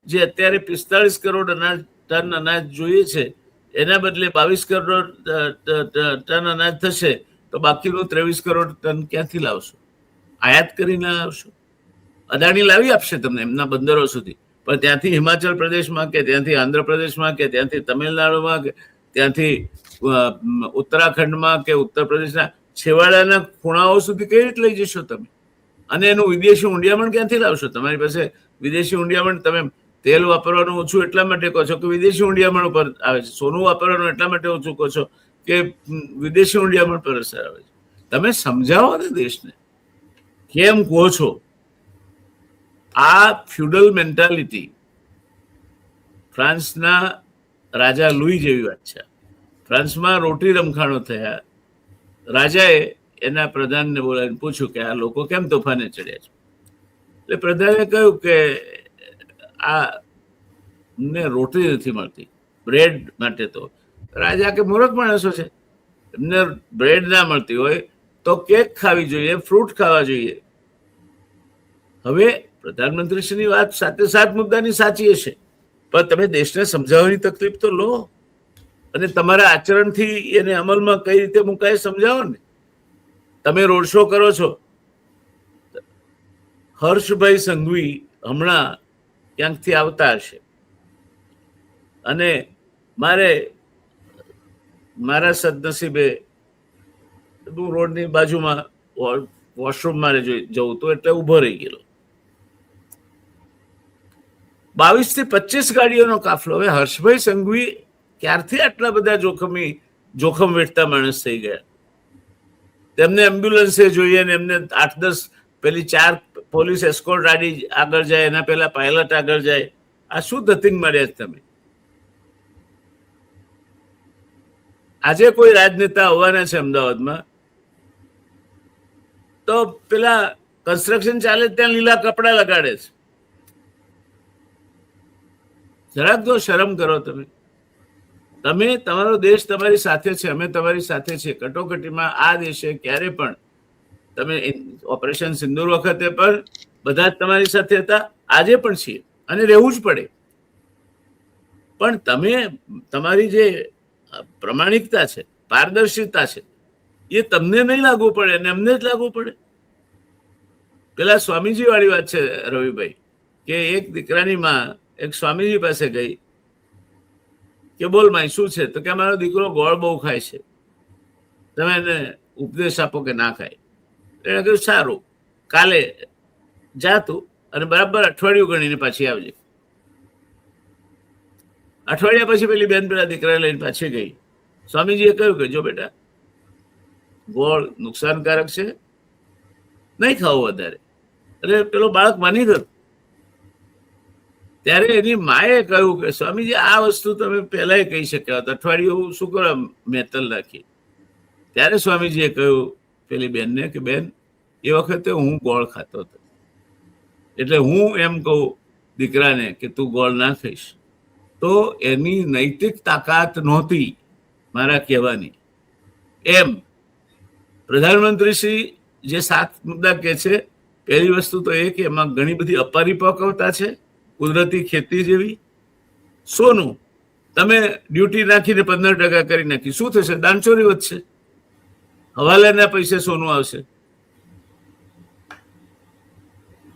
જે અત્યારે 45 કરોડ ટન અનાજ જોઈએ છે એના બદલે 22 કરોડ ટન અનાજ થશે, તો બાકીનું 23 કરોડ ટન ક્યાંથી લાવશો? આયાત કરીને લાવશો? અદાણી લાવી આપશે તમને એમના બંદરો સુધી, પણ ત્યાંથી હિમાચલ પ્રદેશમાં કે ત્યાંથી આંધ્રપ્રદેશમાં કે ત્યાંથી તમિલનાડુમાં કે ત્યાંથી ઉત્તરાખંડમાં કે ઉત્તર પ્રદેશના છેવાડાના ખૂણાઓ સુધી કઈ રીતે લઈ જશો તમે? અને એનું વિદેશી ઊંડિયામણ ક્યાંથી લાવશો? તમારી પાસે વિદેશી ઊંડિયામણ તમે તેલ વાપરવાનું ઓછું એટલા માટે કહો છો કે વિદેશી ઊંડિયામણ પર આવે છે, સોનું વાપરવાનું એટલા માટે ઓછું કહો છો કે વિદેશી ઊંડિયામણ પર અસર આવે છે. તમે સમજાવો ને દેશને કેમ કહો છો. આ ફ્યુડલ મેન્ટાલિટી ફ્રાન્સના રાજા લુઈ જેવી વાત છે. ફ્રાન્સમાં રોટી રમખાણો થયા, રાજાએ એના પ્રધાનને બોલાવીને પૂછ્યું કે આ લોકો કેમ તોફાને ચડ્યા છે. એટલે પ્રધાને કહ્યું કે આ ને રોટી નથી મળતી, બ્રેડ માટે. તો રાજા કે મૂર્ખ માણસો છે, એમને બ્રેડ ના મળતી હોય તો કેક ખાવી જોઈએ, ફ્રૂટ ખાવા જોઈએ. હવે પ્રધાનમંત્રીશ્રીની વાત સાથે સાત મુદ્દાની સાચી હશે, પણ તમે દેશને સમજાવવાની તકલીફ તો લો અને તમારા આચરણથી એને અમલમાં કઈ રીતે મુકાય સમજાવો ને. તમે રોડ શો કરો છો. હર્ષભાઈ સંઘવી હમણાં ક્યાંકથી આવતા હશે અને મારા સદનસીબે હું રોડની બાજુમાં વોશરૂમ મારે જવું તો એટલે ઉભો રહી ગયેલો. 22 થી 25 ગાડીઓનો કાફલો. હવે હર્ષભાઈ સંઘવી ક્યારથી આટલા બધા જોખમ વેઠતા માણસ થઈ ગયા? તેમને એમ્બ્યુલન્સે જોઈએ ને એમને 8-10 પેલી 4 પોલીસ એસ્કોર્ટ ગાડી આગળ જાય, એના પહેલા પાયલટ આગળ જાય. આ શું ધતિંગ માર્યા તમે? આજે કોઈ રાજનેતા આવવાના છે અમદાવાદમાં તો પેલા કન્સ્ટ્રક્શન ચાલે ત્યાં લીલા કપડા લગાડે છે. જરાક તો શરમ કરો તમે. તમારો દેશ તમારી સાથે છે, અમે તમારી સાથે છીએ. કટોકટીમાં આ દેશે ક્યારે પણ તમે ઓપરેશન સિંદૂર વખતે પણ બધા જ તમારી સાથે હતા, આજે પણ છીએ અને રહેવું જ પડે. પણ તમે તમારી જે પ્રમાણિકતા છે, પારદર્શિતા છે, એ તમને નહીં લાગુ પડે અને અમને જ લાગુ પડે. પેલા સ્વામીજી વાળી વાત છે રવિભાઈ, કે એક દીકરાની માં એક સ્વામીજી પાસે ગઈ કે બોલ માય શું છે? તો કે અમારો દીકરો ગોળ બહુ ખાય છે, તમે એને ઉપદેશ આપો કે ના ખાય. એને કહ્યું સારું, કાલે જાતું અને બરાબર અઠવાડિયું ગણીને પાછી આવજે. અઠવાડિયા પછી પેલી બેન પેલા દીકરા લઈને પાછી ગઈ. સ્વામીજીએ કહ્યું કે જો બેટા, ગોળ નુકસાનકારક છે, નહીં ખાવું વધારે. એટલે પેલો બાળક માની ગયો. ત્યારે એની માએ કહ્યું કે સ્વામીજી આ વસ્તુ તમે પહેલા કહી શક્યા હતા, અઠવાડિયું શું કરો મેતલ રાખી. ત્યારે સ્વામીજીએ કહ્યું પેલી બેનને કે બેન, એ વખતે હું ગોળ ખાતો હતો, એટલે હું એમ કહું દીકરાને કે તું ગોળ ના ખાઈશ. તો એની નૈતિક તાકાત નહોતી મારા કહેવાની. એમ પ્રધાનમંત્રીશ્રી જે 7 મુદ્દા કહે છે, પહેલી વસ્તુ તો એ કે એમાં ઘણી બધી અપરિપક્વતા છે, કુદરતી ખેતી જેવી. સોનું તમે ડ્યુટી નાખીને 15% કરી નાખી, શું થશે? દાનચોરી વધશે, હવાલાના પૈસે સોનું આવશે.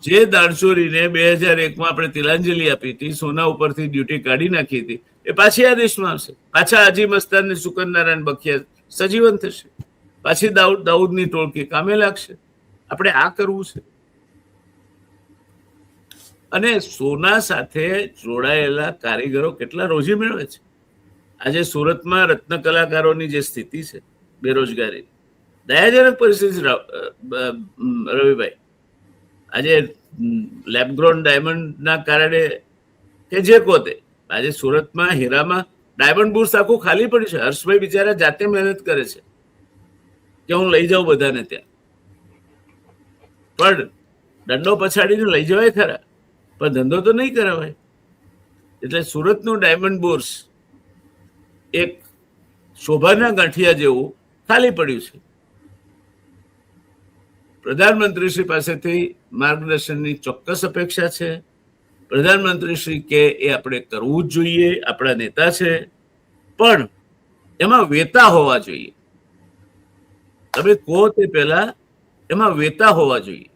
જે દાણચોરીને 2001માં આપણે તિલાંજલિ આપી હતી, સોના ઉપરથી ડ્યુટી કાઢી નાખી હતી, એ પાછી આ દેશમાં આવશે. પાછા હાજી મસ્તાન ને સુકનનારાયણ બખિયા સજીવન થશે. પાછી દાઉદની ટોળકી કામે લાગશે. આપણે આ કરવું છે. અને સોના સાથે જોડાયેલા કારીગરો કેટલા રોજી મેળવે છે. આજે સુરતમાં રત્ન કલાકારોની જે સ્થિતિ છે, બેરોજગારી, દયાજનક પરિસ્થિતિ રવિભાઈ. આજે લેબગ્રોન ડાયમંડના કારણે કે જે પોતે આજે સુરતમાં હીરામાં ડાયમંડ બુર્સ આખું ખાલી પડ્યું છે. હર્ષભાઈ બિચારા જાતે મહેનત કરે છે કે હું લઈ જાઉં બધાને ત્યાં, પણ દંડો પછાડીને લઈ જવાય ખરા, પણ ધંધો તો નહીં કરાવાય. એટલે સુરતનું ડાયમંડ બુર્સ એક શોભાના ગાંઠિયા જેવું ખાલી પડ્યું છે. પ્રધાનમંત્રીશ્રી પાસેથી માર્ગદર્શનની ચોક્કસ અપેક્ષા છે. પ્રધાનમંત્રીશ્રી કે એ આપણે કરવું જ જોઈએ, આપણા નેતા છે, પણ એમાં વેતા હોવા જોઈએ. તમે કહો તે પહેલા એમાં વેતા હોવા જોઈએ.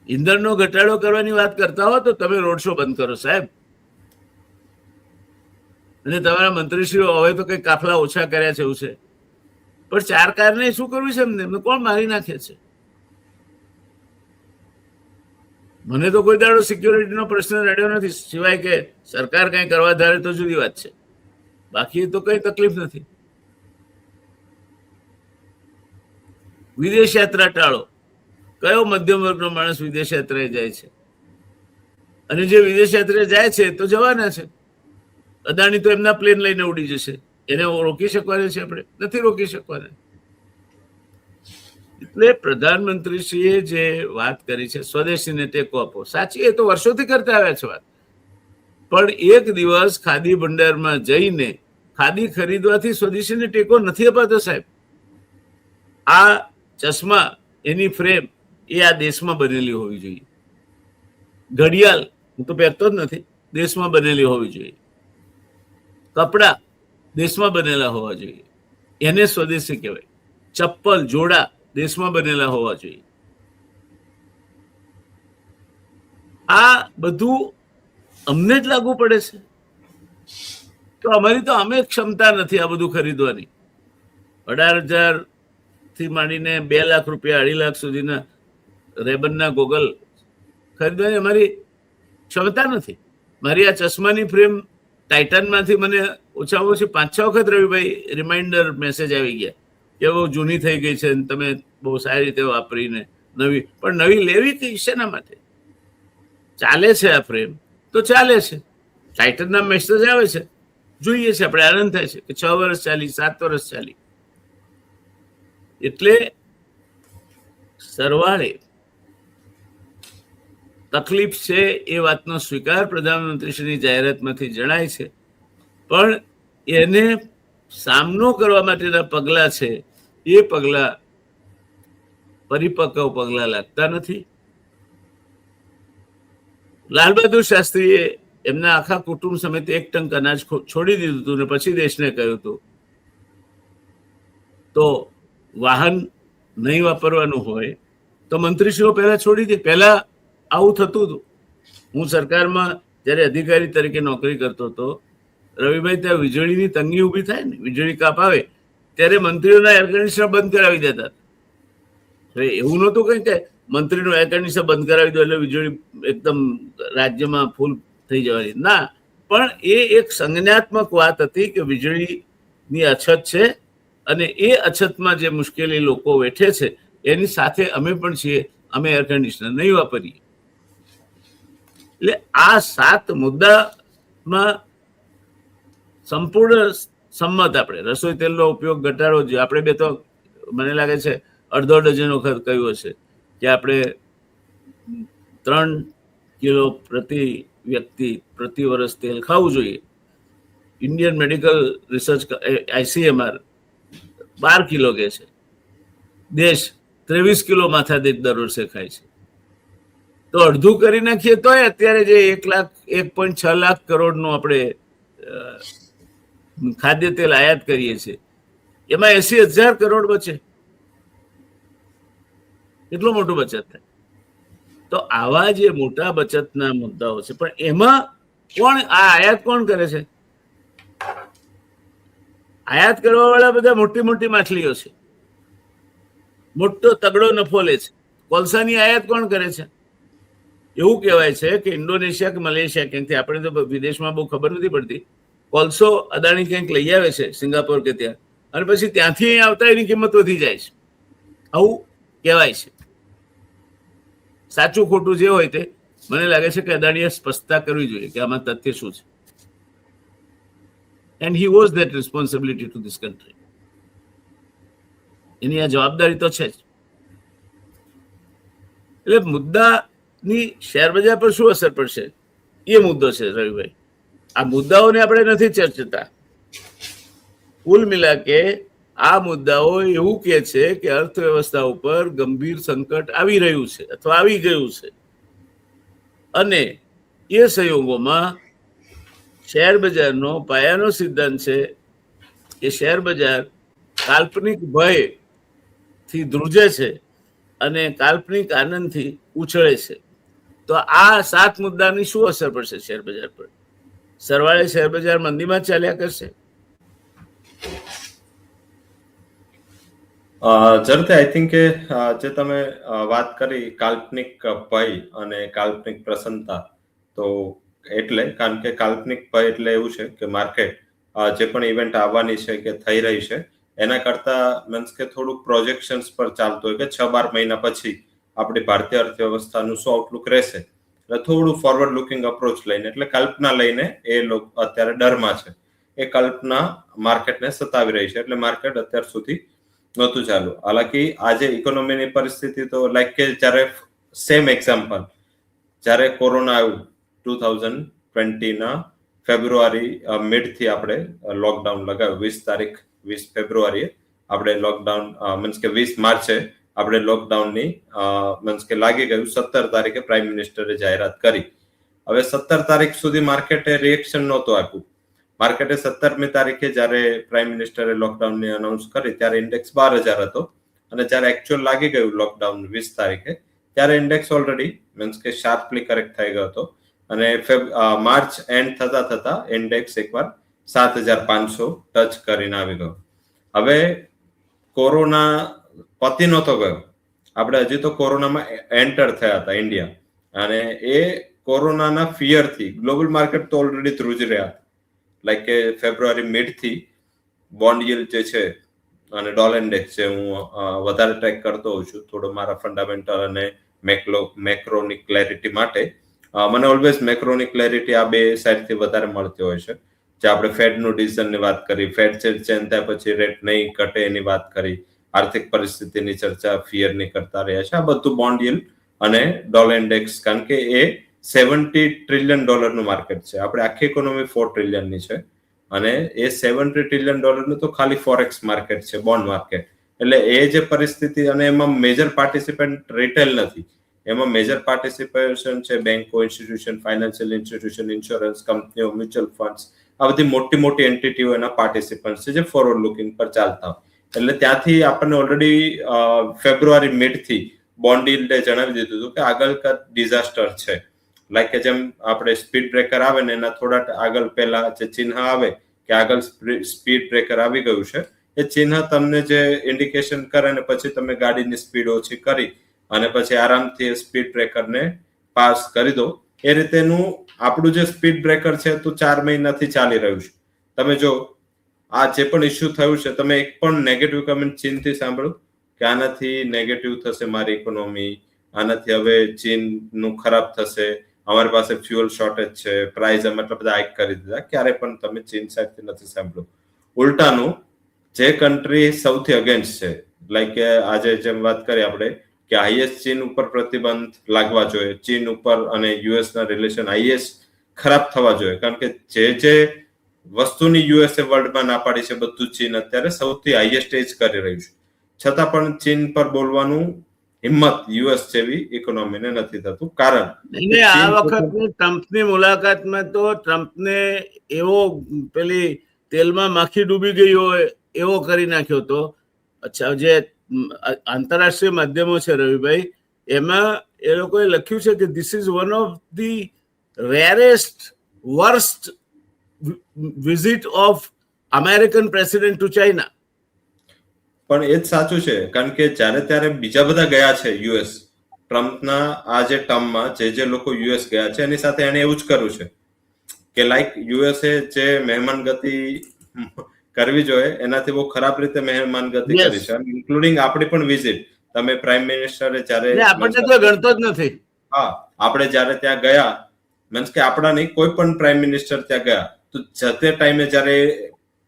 ઈંધણનો ઘટાડો કરવાની વાત કરતા હો તો તમે રોડ શો બંધ કરો સાહેબ. અને તમારા મંત્રીશ્રીઓ હવે તો કઈ કાફલા ઓછા કર્યા છે એવું છે, પણ 4 કારને શું કરવું છે એમને કોણ મારી નાખે છે? મને તો કોઈ દાડો સિક્યોરિટીનો પ્રશ્ન નડ્યો નથી, સિવાય કે સરકાર કંઈ કરવા ધારે તો જુદી વાત છે, બાકી તો કઈ તકલીફ નથી. વિદેશ યાત્રા ટાળો. કયો મધ્યમ વર્ગનો માણસ વિદેશ યાત્રાએ જાય છે? અને જે વિદેશ યાત્રાએ જાય છે તો જવાના છે. અદાણી તો એમના પ્લેન લઈને ઉડી જશે, એને રોકી શકવાના છે આપણે? નથી રોકી શકવાના. એટલે પ્રધાનમંત્રીશ્રીએ જે વાત કરી છે સ્વદેશીને ટેકો આપો, સાચી, એ તો વર્ષોથી કરતા આવ્યા છે વાત. પણ એક દિવસ ખાદી ભંડારમાં જઈને ખાદી ખરીદવાથી સ્વદેશીને ટેકો નથી અપાતો સાહેબ. આ ચશ્મા, એની ફ્રેમ એ આ દેશમાં બનેલી હોવી જોઈએ. ઘડિયાળ હું તો પહેરતો જ નથી, દેશમાં બનેલી હોવી જોઈએ. કપડા દેશમાં બનેલા હોવા જોઈએ, એને સ્વદેશી કહેવાય. ચપ્પલ, જોડા દેશમાં બનેલા હોવા જોઈએ. આ બધું અમને જ લાગુ પડે છે તો અમારી તો અમે ક્ષમતા નથી આ બધું ખરીદવાની. 18,000 થી માંડીને 2 લાખ રૂપિયા, 2.5 લાખ સુધીના રેબનના ગોગલ ખરીદવાની અમારી ક્ષમતા નથી. મારી આ ચશ્માની ફ્રેમ ટાઇટનમાંથી મને ઓછામાં ઓછી 5-6 વખત રવિભાઈ રિમાઇન્ડર મેસેજ આવી ગયા કે બહુ જૂની થઈ ગઈ છે, તમે બહુ સારી રીતે વાપરીને નવી. પણ નવી લેવી કઈ શેના માટે? ચાલે છે આ ફ્રેમ તો ચાલે છે, ટાઇટનના મેસેજ આવે છે, જોઈએ છે, આપણે આનંદ થાય છે કે 6 વર્ષ ચાલી, 7 વર્ષ ચાલી. એટલે સરવાળે તકલીફ છે એ વાતનો સ્વીકાર પ્રધાનમંત્રીશ્રીની જાહેરાતમાંથી જણાય છે, પણ એને સામનો કરવા માટેના પગલાં છે એ પગલાં પરિપક્વ પગલાં લાગતા નથી. લાલ બહાદુર શાસ્ત્રીએ એમના આખા કુટુંબ સમેત 1 ટંક અનાજ છોડી દીધું હતું ને પછી દેશને કહ્યું હતું તો વાહન નહીં વાપરવાનું હોય તો મંત્રીશ્રીઓ પહેલા છોડી દે. પહેલા આવું થતું હતું. હું સરકારમાં જ્યારે અધિકારી તરીકે નોકરી કરતો હતો, રવિભાઈ, ત્યાં વીજળીની તંગી ઊભી થાય ને, વીજળી કાપ આવે ત્યારે મંત્રીઓના એર કન્ડિશનર બંધ કરાવી દેતા. એવું નહોતું કઈ કે મંત્રીનું એર કન્ડિશનર બંધ કરાવી દો એટલે વીજળી એકદમ રાજ્યમાં ફૂલ થઈ જવાની. ના, પણ એ એક સંજ્ઞાત્મક વાત હતી કે વીજળીની અછત છે અને એ અછતમાં જે મુશ્કેલી લોકો વેઠે છે એની સાથે અમે પણ છીએ, અમે એર કન્ડિશનર નહીં વાપરીએ. એટલે આ 7 મુદ્દામાં સંપૂર્ણ સંમત. આપણે રસોઈ તેલનો ઉપયોગ ઘટાડવો જોઈએ. આપણે બે તો મને લાગે છે અડધો ડઝન વખત કહ્યું હશે કે આપણે 3 કિલો પ્રતિ વ્યક્તિ પ્રતિ વર્ષ તેલ ખાવું જોઈએ. Indian medical research ICMR 12 kilo કહે છે. દેશ 23 કિલો માથાદીઠ દર વર્ષે ખાય છે. તો અડધું કરી નાખીએ તોય અત્યારે જે 1.6 લાખ કરોડનું આપણે ખાદ્ય તેલ આયાત કરીએ છીએ એમાં 80,000 કરોડ બચે. એટલું મોટું બચત થાય. તો આવા જે મોટા બચતના મુદ્દાઓ છે, પણ એમાં કોણ આ આયાત કોણ કરે છે? આયાત કરવા વાળા બધા મોટી મોટી માછલીઓ છે, મોટો તગડો નફો લે છે. કોલસાની આયાત કોણ કરે છે? એવું કહેવાય છે કે ઇન્ડોનેશિયા કે મલેશિયા ક્યાંકથી, આપણે તો વિદેશમાં બહુ ખબર નથી પડતી, કોલસો અદાણી ક્યાંક લઈ આવે છે સિંગાપોર કે ત્યાં, અને પછી ત્યાંથી અહીં આવતા એની કિંમત વધી જાય છે. આવું કહેવાય છે. સાચું ખોટું જે હોય તે મને લાગે છે કે અદાણીએ સ્પષ્ટતા કરવી જોઈએ કે આમાં તથ્ય શું છે. And he was that responsibility to this country. એની આ જવાબદારી તો છે જ. એટલે મુદ્દાની શેર બજાર પર શું અસર પડશે એ મુદ્દો છે રવિભાઈ. આ મુદ્દાઓને આપણે નથી ચર્ચતા. કુલ મિલા કે આ મુદ્દાઓ એવું કે છે કે અર્થવ્યવસ્થા ઉપર ગંભીર સંકટ આવી રહ્યું છે અથવા આવી ગયું છે, અને એ સંયોગોમાં શેર બજારનો પાયાનો સિદ્ધાંત છે કે શેર બજાર કાલ્પનિક ભયથી ધ્રુજે છે અને કાલ્પનિક આનંદથી ઉછળે છે. તો આ 7 મુદ્દાની શું અસર પડશે શેર બજાર પર? સરવાળે શેર બજાર મંદીમાં ચાલ્યા કરશે. જરૂરથી આઈ થિંક કે જે તમે વાત કરી કાલ્પનિક ભય અને કાલ્પનિક પ્રસન્નતા, તો એટલે કારણ કે કાલ્પનિક ભય એટલે એવું છે કે માર્કેટ જે પણ ઇવેન્ટ આવવાની છે કે થઈ રહી છે એના કરતા મીન્સ કે થોડુંક પ્રોજેક્શન્સ પર ચાલતું હોય કે 6-12 મહિના પછી આપણી ભારતીય અર્થવ્યવસ્થાનું શું આઉટલુક રહેશે, એટલે થોડું ફોરવર્ડ લુકિંગ અપ્રોચ લઈને, એટલે કલ્પના લઈને એ લોકો અત્યારે ડરમાં છે. એ કલ્પના માર્કેટને સતાવી રહી છે, એટલે માર્કેટ અત્યાર સુધી નહોતું ચાલુ. હાલાકી આજે ઇકોનોમીની પરિસ્થિતિ તો લાઈક કે જ્યારે સેમ એક્ઝામ્પલ, જ્યારે કોરોના આવ્યું 2020 ફેબ્રુઆરી મિડ થી આપણે લોકડાઉન લગાવ્યું. 20 ફેબ્રુઆરીએ આપણે લોકડાઉન મીન્સ કે 20 માર્ચે આપણે લોકડાઉનની મીન્સ કે લાગી ગયું. 17 તારીખે પ્રાઇમ મિનિસ્ટરે જાહેરાત કરી. હવે 17 તારીખ સુધી માર્કેટે રિએક્શન નહોતું આપ્યું. માર્કેટે 17મી તારીખે જ્યારે પ્રાઇમ મિનિસ્ટરે લોકડાઉનની અનાઉન્સ કરી ત્યારે ઇન્ડેક્સ 12,000 હતો, અને જ્યારે એકચ્યુઅલ લાગી ગયું લોકડાઉન 20 તારીખે ત્યારે ઇન્ડેક્સ ઓલરેડી મીન્સ કે શાર્પલી કરેક્ટ થઈ ગયો હતો, અને માર્ચ એન્ડ થતા ઇન્ડેક્સ એકવાર 7,500 ટચ કરીને આવી ગયો. હવે કોરોના પતી નહોતો ગયો, આપણે હજી તો કોરોનામાં એન્ટર થયા હતા ઇન્ડિયા, અને એ કોરોનાના ફિયરથી ગ્લોબલ માર્કેટ તો ઓલરેડી ધ્રુજી રહ્યા હતા. લાઈક કે ફેબ્રુઆરી મિડ થી બોન્ડ yield જે છે અને ડોલર ઇન્ડેક્સ છે, હું વધારે ટ્રેક કરતો હોઉં છું થોડો મારા ફંડામેન્ટલ અને મેક્રોની ક્લેરિટી માટે. મને ઓલવેઝ મેક્રોની ક્લેરિટી આ બે સાઈડથી વધારે મળતી હોય છે. જે આપણે ફેડનું ડિસિઝનની વાત કરી, ફેડ ચેન્જ થયા પછી રેટ નહીં ઘટે એની વાત કરી, આર્થિક પરિસ્થિતિની ચર્ચા ફિયરની કરતા રહ્યા છે. આ બધું બોન્ડ yield અને ડોલર ઇન્ડેક્સ, કારણ કે એ $70 ટ્રિલિયન નું માર્કેટ છે. આપણે આખી ઇકોનોમી 4 ટ્રિલિયનની છે, અને એ $70 ટ્રિલિયન નું તો ખાલી ફોરેક્સ માર્કેટ છે, બોન્ડ માર્કેટ. એટલે એ જે પરિસ્થિતિ, અને એમાં મેજર પાર્ટિસિપન્ટ રિટેલ નથી, એમાં મેજર પાર્ટિસિપેશન છે બેંકો, ઇન્સ્ટિટ્યુશન, ફાઇનાન્શિયલ ઇન્સ્ટિટ્યુશન, ઇન્સ્યોરન્સ કંપનીઓ, મ્યુચ્યુઅલ ફંડ્સ, આ બધી મોટી મોટી એન્ટિટીઓ એના પાર્ટિસિપન્ટ છે જે ફોરવર્ડ લુકિંગ પર ચાલતા હોય. એટલે ત્યાંથી આપણને ઓલરેડી ફેબ્રુઆરી મિડ થી બોન્ડ yield જણાવી દીધું હતું કે આગળ ડિઝાસ્ટર છે. લાઈક કે જેમ આપણે સ્પીડ બ્રેકર આવે ને એના થોડા આગળ પહેલા જે ચિહ્ન આવે કે આગળ સ્પીડ બ્રેકર આવી ગયું છે, એ ચિહ્ન તમને જે ઇન્ડિકેશન કરે ને પછી તમે ગાડીની સ્પીડ ઓછી કરી અને પછી આરામથી સ્પીડ બ્રેકરને પાસ કરી દો. એ રીતેનું આપણું જે સ્પીડ બ્રેકર છે તો 4 મહિનાથી ચાલી રહ્યું છે. તમે જો આ જે પણ ઇસ્યુ થયું છે, તમે એક પણ નેગેટિવ કમેન્ટ ચીનથી સાંભળો કે આનાથી નેગેટિવ થશે મારી ઇકોનોમી, આનાથી હવે ચીનનું ખરાબ થશે, અમારી પાસે ફ્યુઅલ શોર્ટેજ છે, પ્રાઇસ અમે એટલા બધા હાઇક કરી દીધા, ક્યારે પણ તમે ચીન સાઈડથી નથી સાંભળ્યું. ઉલટાનું જે કન્ટ્રી સૌથી અગેન્સ્ટ છે, લાઈક કે આજે જેમ વાત કરી આપણે કે હાઈએસ્ટ ચીન ઉપર પ્રતિબંધ લાગવા જોઈએ, ચીન ઉપર અને યુએસ ના રિલેશન હાઈએસ્ટ ખરાબ થવા જોઈએ, કારણ કે જે વસ્તુની યુએસએ વર્લ્ડમાં ના પાડી છે બધું ચીન અત્યારે સૌથી હાઈએસ્ટ એજ કરી રહ્યું છે. છતાં પણ ચીન પર બોલવાનું હિંમત યુએસ જેવી ઇકોનોમીને નથી થતું. કારણ આ વખતની ટ્રમ્પની મુલાકાતમાં તો ટ્રમ્પને એવો પેલી તેલમાં માખી ડૂબી ગઈ હોય એવો કરી નાખ્યો હતો. અચ્છા, જે આંતરરાષ્ટ્રીય માધ્યમો છે રવિભાઈ, એમાં એ લોકોએ લખ્યું છે કે this is one of the rarest worst visit of American president to China. પણ એ જ સાચું છે, કારણ કે જ્યારે ત્યારે બીજા બધા ગયા છે યુએસ, ટ્રમ્પના આ જે ટર્મમાં જે લોકો યુએસ ગયા છે એની સાથે એને એવું જ કર્યું છે કે લાઈક યુએસએ જે મહેમાનગતિ કરવી જોઈએ એનાથી બહુ ખરાબ રીતે મહેમાનગતિ કરી છે, ઇન્ક્લુડિંગ આપણી પણ વિઝિટ. તમે પ્રાઇમ મિનિસ્ટરે જ્યારે આપણને તો ગણતો જ નથી. હા, આપણે જ્યારે ત્યાં ગયા, મીન્સ કે આપણા નહીં, કોઈ પણ પ્રાઇમ મિનિસ્ટર ત્યાં ગયા તો જતે ટાઈમે જ્યારે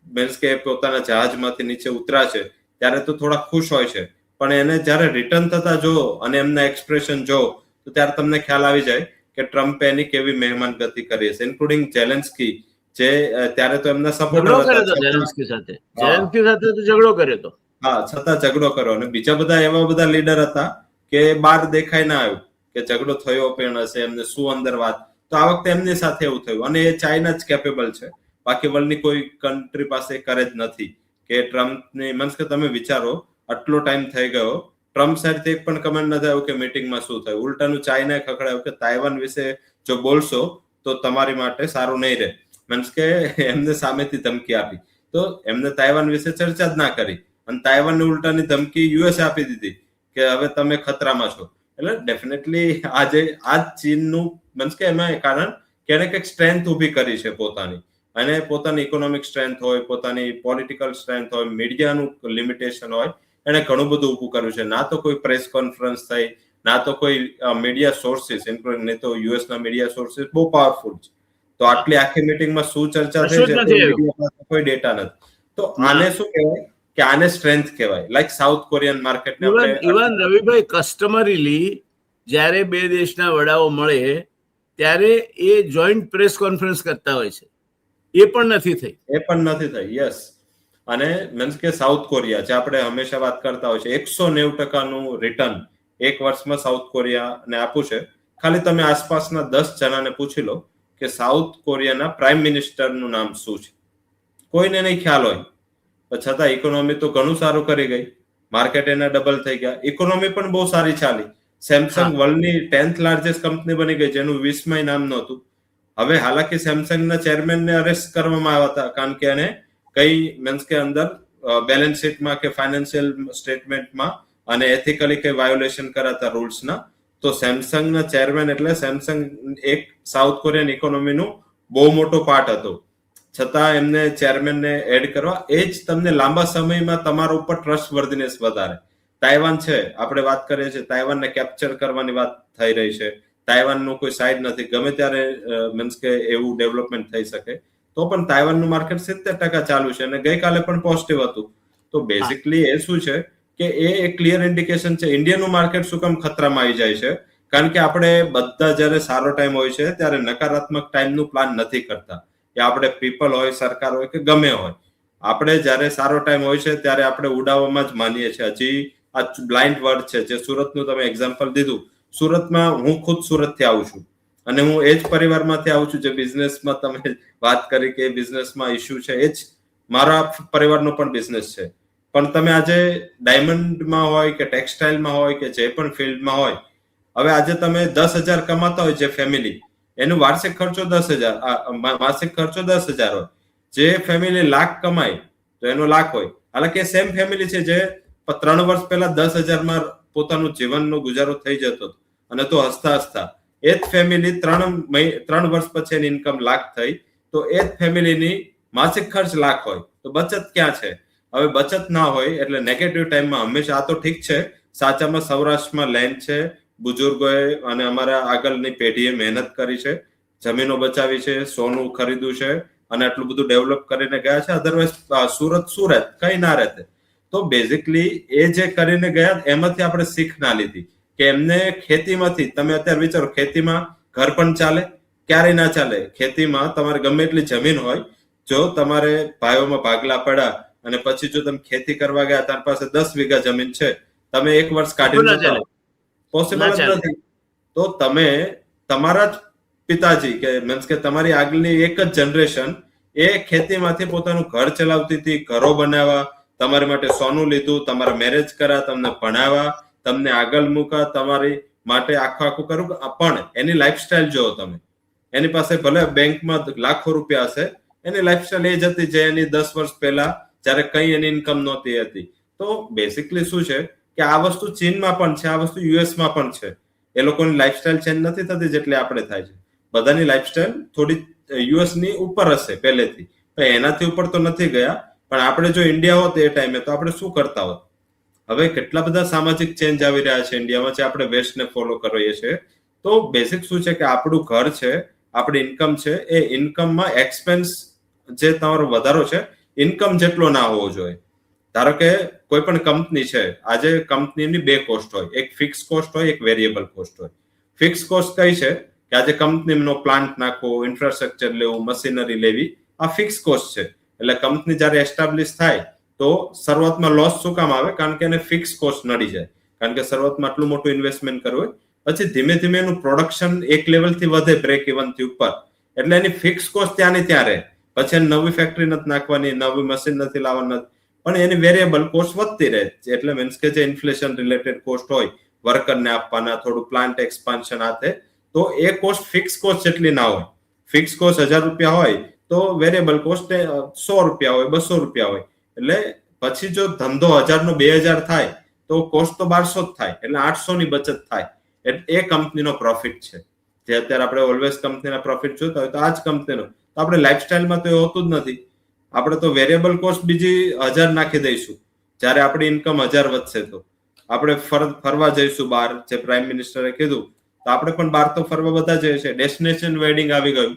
મીન્સ કે પોતાના જહાજમાંથી નીચે ઉતરા છે ત્યારે તો થોડા ખુશ હોય છે, પણ એને જ્યારે રિટર્ન થતા જો અને એમના એક્સપ્રેશન જો તો ત્યારે તમને ખ્યાલ આવી જાય કે ટ્રમ્પે એની કેવી મહેમાનગતિ કરી હશે, ઇન્ક્લુડિંગ ઝેલેન્સ્કી, જે ત્યારે તો એમના સપોર્ટર હતા. ઝેલેન્સ્કી સાથે તો ઝઘડો કર્યો હતો. હા, છતાં ઝઘડો કર્યો. અને બીજા બધા એવા બધા લીડર હતા કે બહાર દેખાય ના આવ્યું કે ઝઘડો થયો પણ હશે, એમને શું અંદર વાત. તો આ વખતે એમની સાથે એવું થયું, અને એ ચાઇના જ કેપેબલ છે, બાકી વર્લ્ડની કોઈ કન્ટ્રી પાસે કરે જ નથી કે ટ્રમ્પની. મીન્સ કે તમે વિચારો, આટલો ટાઈમ થઈ ગયો, ટ્રમ્પ સાઈડથી એક પણ કમેન્ટ ન થયું કે મીટિંગમાં શું થયું. ઉલટાનું ચાઇનાએ ખખડાયું કે તાઇવાન વિશે જો બોલશો તો તમારી માટે સારું નહીં રહે. મીન્સ કે એમને સામેથી ધમકી આપી, તો એમને તાઇવાન વિશે ચર્ચા જ ના કરી. અને તાઇવાનને ઉલટાની ધમકી યુએસ આપી દીધી કે હવે તમે ખતરામાં છો. એટલે ડેફિનેટલી આ ચીનનું મીન્સ કે એમાં કારણ કે એને કંઈક સ્ટ્રેન્થ ઊભી કરી છે પોતાની, અને પોતાની ઇકોનોમિક સ્ટ્રેન્થ હોય, પોતાની પોલિટિકલ સ્ટ્રેન્થ હોય, મીડિયાનું લિમિટેશન હોય, એને ઘણું બધું ઊભું કર્યું છે. ના તો કોઈ પ્રેસ કોન્ફરન્સ થઈ, ના તો કોઈ મીડિયા સોર્સિસ, નહીં તો યુએસ ના મીડિયા સોર્સિસ બહુ પાવરફુલ છે. તો આટલી આખી મીટિંગમાં શું ચર્ચા થઈ છે કોઈ ડેટા નથી. તો આને શું કહેવાય કે આને સ્ટ્રેન્થ કહેવાય, લાઈક સાઉથ કોરિયન માર્કેટને ઇવન રવિભાઈ કસ્ટમરીલી જ્યારે બે દેશના વડાઓ મળે ત્યારે એ જોઈન્ટ પ્રેસ કોન્ફરન્સ કરતા હોય છે, એ પણ નથી થઈ. યસ. અને મીન્સ કે સાઉથ કોરિયા જે આપણે હંમેશા વાત કરતા હોય છે 190% રિટર્ન એક વર્ષમાં સાઉથ કોરિયાને આપ્યું છે. ખાલી તમે આસપાસના 10 જણાને પૂછી લો કે સાઉથ કોરિયાના પ્રાઇમ મિનિસ્ટરનું નામ શું છે, કોઈને નહીં ખ્યાલ હોય. છતાં ઇકોનોમી તો ઘણું સારું કરી ગઈ, માર્કેટ એના ડબલ થઈ ગયા, ઇકોનોમી પણ બહુ સારી ચાલી. સેમસંગ વર્લ્ડની 10th લાર્જેસ્ટ કંપની બની ગઈ જેનું 20માં નામ નહોતું. હવે હાલાકી સેમસંગના ચેરમેનને અરેસ્ટ કરવામાં આવ્યા હતા કારણ કે એને કઈ મીન્સ કે અંદર બેલેન્સ શીટમાં કે ફાઇનાન્શિયલ સ્ટેટમેન્ટમાં અને એથિકલી કઈ વાયોલેશન કરાતા રૂલ્સના. તો સેમસંગના ચેરમેન એટલે સેમસંગ એક સાઉથ કોરિયન ઇકોનોમીનું બહુ મોટો પાર્ટ હતો, છતાં એમને ચેરમેનને એડ કરવા એ જ તમને લાંબા સમયમાં તમારા ઉપર ટ્રસ્ટ વર્ધીનેસ વધારે. તાઇવાન છે, આપણે વાત કરીએ છીએ, તાઇવાનને કેપ્ચર કરવાની વાત થઈ રહી છે. તાઇવાનનું કોઈ સાઇડ નથી, ગમે ત્યારે મીન્સ કે એવું ડેવલપમેન્ટ થઈ શકે. તો પણ તાઇવાનનું માર્કેટ 70% ચાલુ છે અને ગઈકાલે પણ પોઝિટિવ હતું. તો બેઝિકલી એ શું છે કે એ ક્લિયર ઇન્ડિકેશન છે ઇન્ડિયાનું માર્કેટ શું કામ ખતરામાં આવી જાય છે. કારણ કે આપણે બધા જયારે સારો ટાઈમ હોય છે ત્યારે નકારાત્મક ટાઈમનું પ્લાન નથી કરતા, કે આપણે પીપલ હોય, સરકાર હોય કે ગમે હોય, આપણે જયારે સારો ટાઈમ હોય છે ત્યારે આપણે ઉડાવવામાં જ માનીએ છીએ. હજી આ બ્લાઇન્ડ વર્ડ છે. જે સુરતનું તમે એક્ઝામ્પલ દીધું, સુરતમાં હું ખુદ સુરતથી આવું છું અને હું એ જ પરિવારમાંથી આવું છું જે બિઝનેસમાં તમે વાત કરી કે બિઝનેસમાં ઇસ્યુ છે, એ જ મારા પરિવારનો પણ બિઝનેસ છે. પણ તમે આજે ડાયમંડમાં હોય કે ટેક્સટાઇલમાં હોય કે જે પણ ફિલ્ડમાં હોય, હવે આજે તમે 10,000 કમાતા હોય જે ફેમિલી, એનું વાર્ષિક ખર્ચો 10,000, માસિક ખર્ચો 10,000 હોય. જે ફેમિલી લાખ કમાય તો એનો લાખ હોય. હાલાકી સેમ ફેમિલી છે જે 3 વર્ષ પહેલા 10,000માં પોતાનું જીવનનો ગુજારો થઈ જતો હતો અને તો હસતા હસતા એ જ ફેમિલી 3 વર્ષ પછી એની ઇન્કમ લાખ થઈ, તો એ જ ફેમિલીની માસિક ખર્ચ લાખ હોય. તો બચત ક્યાં છે? હવે બચત ના હોય એટલે નેગેટિવ ટાઈમમાં હંમેશા, આ તો ઠીક છે, સાચામાં સૌરાષ્ટ્રમાં લેન્ડ છે, બુજુર્ગોએ અને અમારા આગળની પેઢીએ મહેનત કરી છે, જમીનો બચાવી છે, સોનું ખરીદ્યું છે અને આટલું બધું ડેવલપ કરીને ગયા છે. અધરવાઇઝ સુરત કઈ ના રહેતે. તો બેઝિકલી એ જે કરીને ગયા એમાંથી આપણે શીખ ના લીધી કે એમને ખેતીમાંથી, તમે અત્યારે વિચારો ખેતીમાં ઘર પણ ચાલે, ક્યારેય ના ચાલે. ખેતીમાં તમારે ગમે એટલી જમીન હોય, જો તમારે ભાઈઓમાં ભાગલા પડ્યા અને પછી જો તમે ખેતી કરવા ગયા, તાર પાસે 10 વીઘા જમીન છે, તમે એક વર્ષ કાઢી જતા, પોસિબલ જ નથી. તો તમે તમારા જ પિતાજી કે મીન્સ કે તમારી આગળની એક જ જનરેશન એ ખેતીમાંથી પોતાનું ઘર ચલાવતી હતી, ઘરો બનાવ્યા, તમારી માટે સોનું લીધું, તમારા મેરેજ કર્યા, તમને ભણાવ્યા, તમને આગળ મૂકા, તમારી માટે આખું કરું. પણ એની લાઈફસ્ટાઈલ જોવો તમે, એની પાસે ભલે બેંકમાં લાખો રૂપિયા હશે, એની લાઈફસ્ટાઈલ એ જ હતી જે એની 10 વર્ષ પહેલા જયારે કઈ એની ઇન્કમ નહોતી હતી. તો બેસિકલી શું છે કે આ વસ્તુ ચીનમાં પણ છે, આ વસ્તુ યુએસમાં પણ છે. એ લોકોની લાઈફસ્ટાઈલ ચેન્જ નથી થતી જેટલી આપણે થાય છે. બધાની લાઈફસ્ટાઈલ થોડી યુએસની ઉપર હશે પહેલેથી, એનાથી ઉપર તો નથી ગયા. પણ આપણે જો ઇન્ડિયા હોત એ ટાઈમે તો આપણે શું કરતા હોત? હવે કેટલા બધા સામાજિક ચેન્જ આવી રહ્યા છે ઇન્ડિયામાં, જે આપણે વેસ્ટને ફોલો કરીએ છીએ. તો બેસિક શું છે કે આપણું ઘર છે, આપણી ઇન્કમ છે, એ ઇન્કમમાં એક્સપેન્સ જે તમારો વધારો છે ઇન્કમ જેટલો ના હોવો જોઈએ. ધારો કે કોઈ પણ કંપની છે, આજે કંપનીની 2 કોસ્ટ હોય, એક ફિક્સ કોસ્ટ હોય, એક વેરિયેબલ કોસ્ટ હોય. ફિક્સ કોસ્ટ કઈ છે કે આજે કંપનીનો પ્લાન્ટ નાખવો, ઇન્ફ્રાસ્ટ્રક્ચર લેવું, મશીનરી લેવી, આ ફિક્સ કોસ્ટ છે. એટલે કંપની જયારે એસ્ટાબ્લિશ થાય તો શરૂઆતમાં લોસ શું કામ આવે? કારણ કે એને ફિક્સ કોસ્ટ નડી જાય, કારણ કે શરૂઆતમાં આટલું મોટું ઇન્વેસ્ટમેન્ટ કરવું હોય, પછી ધીમે ધીમે એનું પ્રોડક્શન એક લેવલથી વધે બ્રેક ઇવન થી ઉપર, એટલે એની ફિક્સ કોસ્ટ ત્યાં ને ત્યાં રહે. પછી એને નવી ફેક્ટરી નથી નાખવાની, નવી મશીન નથી લાવવાની, પણ એની વેરિયેબલ કોસ્ટ વધતી રહે. એટલે મીન્સ કે જે ઇન્ફ્લેશન રિલેટેડ કોસ્ટ હોય, વર્કરને આપવાના, થોડું પ્લાન્ટ એક્સપાન્શન આતે, તો એ કોસ્ટ ફિક્સ કોસ્ટ જેટલી ના હોય. ફિક્સ કોસ્ટ 1,000 રૂપિયા હોય તો વેરિયેબલ કોસ્ટ 100 રૂપિયા હોય, 200 રૂપિયા હોય. એટલે પછી જો ધંધો 1000 નો 2000 થાય તો કોસ્ટ તો 1200 જ થાય, એટલે 800 ની બચત થાય. એ કંપનીનો પ્રોફિટ છે. જે અત્યારે આપણે ઓલવેઝ કંપનીના પ્રોફિટ જોતા હોય તો આ જ કંપનીનો. તો આપણે લાઈફસ્ટાઈલમાં તો એ હોતું જ નથી. આપણે તો વેરિયેબલ કોસ્ટ બીજી 1000 નાખી દઈશું જ્યારે આપણી ઇન્કમ 1000 વધશે. તો આપણે ફરવા જઈશું બહાર, જે પ્રાઇમ મિનિસ્ટરે કીધું, તો આપણે પણ બહાર તો ફરવા બધા જઈએ છીએ. ડેસ્ટિનેશન વેડિંગ આવી ગયું.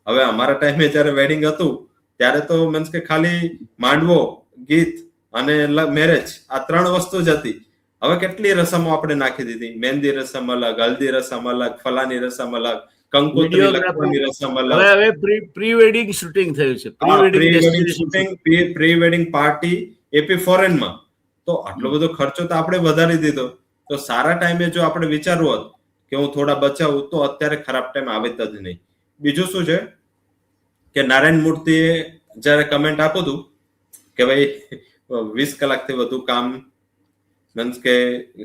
હવે અમારા ટાઈમે જયારે વેડિંગ હતું ત્યારે તો મીન્સ કે ખાલી માંડવો, ગીત અને મેરેજ, આ 3 વસ્તુ જ હતી. હવે કેટલી રસમો આપણે નાખી દીધી. મહેંદી રસમ અલગ, હલ્દી રસમ અલગ, ફલાની રસમ અલગ, કંકોત્રી લખવાની રસમ અલગ. હવે પ્રી વેડિંગ શૂટિંગ થયું છે, પ્રી વેડિંગ પાર્ટી એપી ફોરેનમાં. તો આટલો બધો ખર્ચો તો આપણે વધારી દીધો. તો સારા ટાઈમે જો આપણે વિચારવું હોત કે હું થોડા બચાવું, તો અત્યારે ખરાબ ટાઈમ આવે જ નહીં. બીજું શું છે કે નારાયણ મૂર્તિએ જયારે કમેન્ટ આપ્યું હતું કે ભાઈ 20 કલાકથી વધુ કામ, મીન્સ કે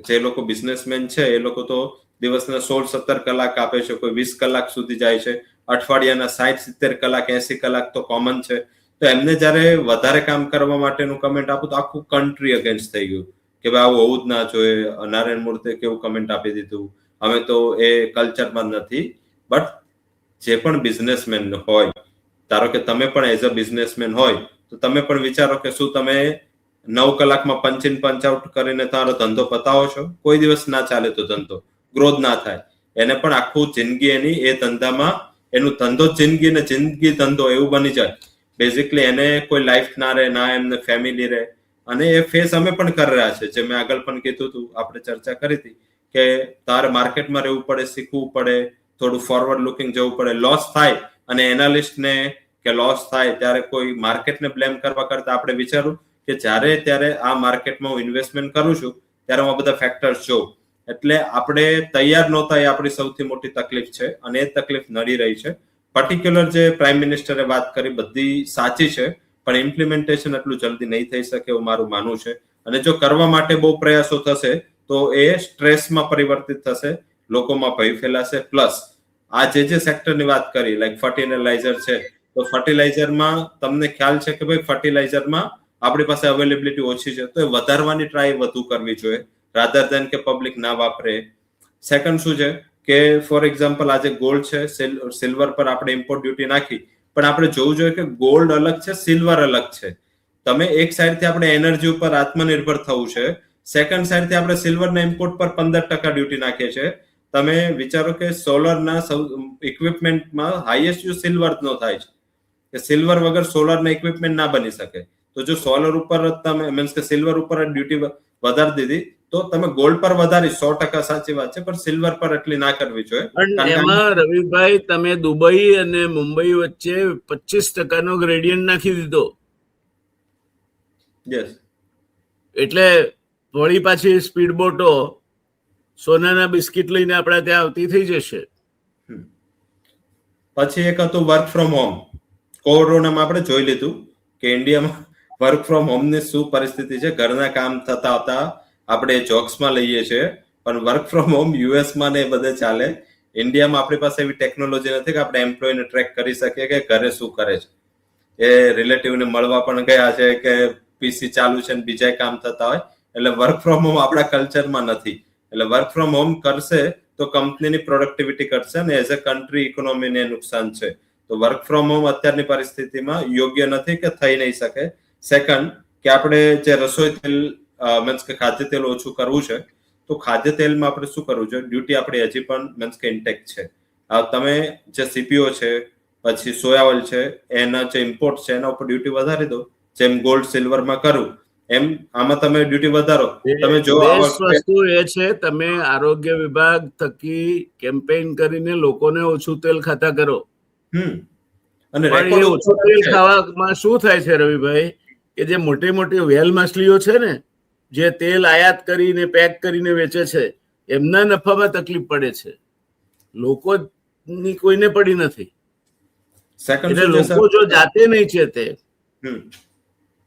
જે લોકો બિઝનેસમેન છે એ લોકો તો દિવસના 16-17 કલાક આપે છે, કોઈ 20 કલાક સુધી જાય છે, અઠવાડિયાના 60-70 કલાક, 80 કલાક તો કોમન છે. તો એમને જયારે વધારે કામ કરવા માટેનું કમેન્ટ આપ્યું તો આખું કન્ટ્રી અગેન્સ્ટ થઈ ગયું કે ભાઈ આવું હોવું જ ના જોઈએ. નારાયણ મૂર્તિએ કેવું કમેન્ટ આપી દીધું, અમે તો એ કલ્ચરમાં નથી. બટ જે પણ બિઝનેસમેન હોય, ધારો કે તમે પણ એઝ અ બિઝનેસમેન હોય, તો તમે પણ વિચારો કે શું તમે 9 કલાકમાં પંચ ઇન પંચ આઉટ કરીને તમારો ધંધો પતાવો છો? કોઈ દિવસ ના ચાલે. તો ધંધો ગ્રોથ ના થાય. એને પણ આખું જિંદગી એની એ ધંધામાં, એનું ધંધો જિંદગી ને જિંદગી ધંધો એવું બની જાય. બેઝિકલી એને કોઈ લાઈફ ના રહે, ના એમને ફેમિલી રહે. અને એ ફેસ અમે પણ કરી રહ્યા છે. જે મેં આગળ પણ કીધું હતું, આપણે ચર્ચા કરી હતી કે તારે માર્કેટમાં રહેવું પડે, શીખવું પડે, થોડું ફોરવર્ડ લુકિંગ જવું પડે. લોસ થાય અને એનાલિસ્ટને કે લોસ થાય ત્યારે કોઈ માર્કેટને બ્લેમ કરવા કરતા આપણે વિચારું કે ત્યારે આ માર્કેટમાં હું ઇન્વેસ્ટમેન્ટ કરું છું ત્યારે હું આ બધા ફેક્ટર્સ જોઉં. એટલે આપણે તૈયાર નહોતા, એ આપણી સૌથી મોટી તકલીફ છે. અને એ તકલીફ નડી રહી છે. પર્ટિક્યુલર જે પ્રાઇમ મિનિસ્ટરે વાત કરી બધી સાચી છે, પણ ઇમ્પ્લિમેન્ટેશન એટલું જલ્દી નહીં થઈ શકે એવું મારું માનવું છે. અને જો કરવા માટે બહુ પ્રયાસો થશે તો એ સ્ટ્રેસમાં પરિવર્તિત થશે, લોકોમાં ભય ફેલાશે. પ્લસ આ જે સેક્ટરની વાત કરી, લાઈક ફર્ટિલાઇઝર છે, તો ફર્ટિલાઇઝરમાં તમને ખ્યાલ છે કે ભાઈ ફર્ટિલાઇઝરમાં આપણી પાસે અવેલેબિલિટી ઓછી છે, તો એ વધારવાની ટ્રાય વધુ કરવી જોઈએ, રાધર દેન કે પબ્લિક ના વાપરે. સેકન્ડ શું છે કે ફોર એક્ઝામ્પલ આજે ગોલ્ડ છે, સિલ્વર પર આપણે ઇમ્પોર્ટ ડ્યુટી નાખી, પણ આપણે જોવું જોઈએ કે ગોલ્ડ અલગ છે, સિલ્વર અલગ છે. તમે એક સાઈડથી આપણે એનર્જી ઉપર આત્મનિર્ભર થવું છે, સેકન્ડ સાઈડથી આપણે સિલ્વરના ઇમ્પોર્ટ પર 15% ડ્યુટી નાખીએ છીએ. તમે વિચારો કે સોલરના ઇક્વિપમેન્ટમાં હાઈએસ્ટ યુઝ સિલ્વર નો થાય છે, કે સિલ્વર વગર સોલરના ઇક્વિપમેન્ટ ના બની શકે. તો જો સોલર ઉપર તમે મીન્સ કે સિલ્વર ઉપર ડ્યુટી વધારી દીધી, તો તમે ગોલ્ડ પર વધારી 100% સાચી વાત છે, પણ સિલ્વર પર એટલી ના કરવી જોઈએ. એમાં રવિભાઈ તમે દુબઈ અને મુંબઈ વચ્ચે 25% ગ્રેડિયન્ટ નાખી દીધો. યસ. એટલે વળી પાછી સ્પીડ બોટો સોનાના બિસ્કિટ લઈને આપણા ત્યાં આવતી થઈ જશે. પછી એક હતું વર્ક ફ્રોમ હોમ. કોરોનામાં આપણે જોઈ લીધું કે ઇન્ડિયામાં વર્ક ફ્રોમ હોમ ની શું પરિસ્થિતિ છે. ઘરના કામ થતા હતા આપણે જોક્સમાં લઈએ છીએ, પણ વર્ક ફ્રોમ હોમ યુએસમાં ને બધે ચાલે. ઇન્ડિયામાં આપણી પાસે એવી ટેકનોલોજી નથી કે આપણે એમ્પ્લોયને ટ્રેક કરી શકીએ કે ઘરે શું કરે છે. એ રિલેટિવને મળવા પણ ગયા છે કે પીસી ચાલુ છે ને બીજા કામ થતા હોય. એટલે વર્ક ફ્રોમ હોમ આપણા કલ્ચરમાં નથી. એટલે વર્ક ફ્રોમ હોમ કરશે તો કંપનીની પ્રોડક્ટિવિટી કરશે અને એઝ અ કન્ટ્રી ઇકોનોમીને નુકસાન છે. તો વર્ક ફ્રોમ હોમ અત્યારની પરિસ્થિતિમાં યોગ્ય નથી કે થઈ નહીં શકે. સેકન્ડ કે આપણે જે રસોઈ તેલ મીન્સ કે ખાદ્ય તેલ ઓછું કરવું છે, તો ખાદ્ય તેલમાં આપણે શું કરવું જોઈએ? ડ્યુટી આપણી હજી પણ મીન્સ કે ઇન્ટેક છે. તમે જે સીપીઓ છે, પછી સોયા ઓઇલ છે, એના જે ઇમ્પોર્ટ છે એના ઉપર ડ્યુટી વધારી દો. જેમ ગોલ્ડ સિલ્વરમાં કરું એમ આમાં તમે ડ્યુટી વધારો. તમે જો વસ્તુ એ છે, તમે આરોગ્ય વિભાગ થકી કેમ્પેઇન કરીને લોકોને ઓછું તેલ ખાતા કરો. અને ઓછું તેલ ખાવામાં શું થાય છે રવિભાઈ, કે જે મોટી મોટી વેલ માછલીઓ છે ને, જે તેલ આયાત કરીને પેક કરીને વેચે છે, એમના નફામાં તકલીફ પડે છે. લોકોની કોઈને પડી નથી. એટલે લોકો જો જાતે નહીં છે તે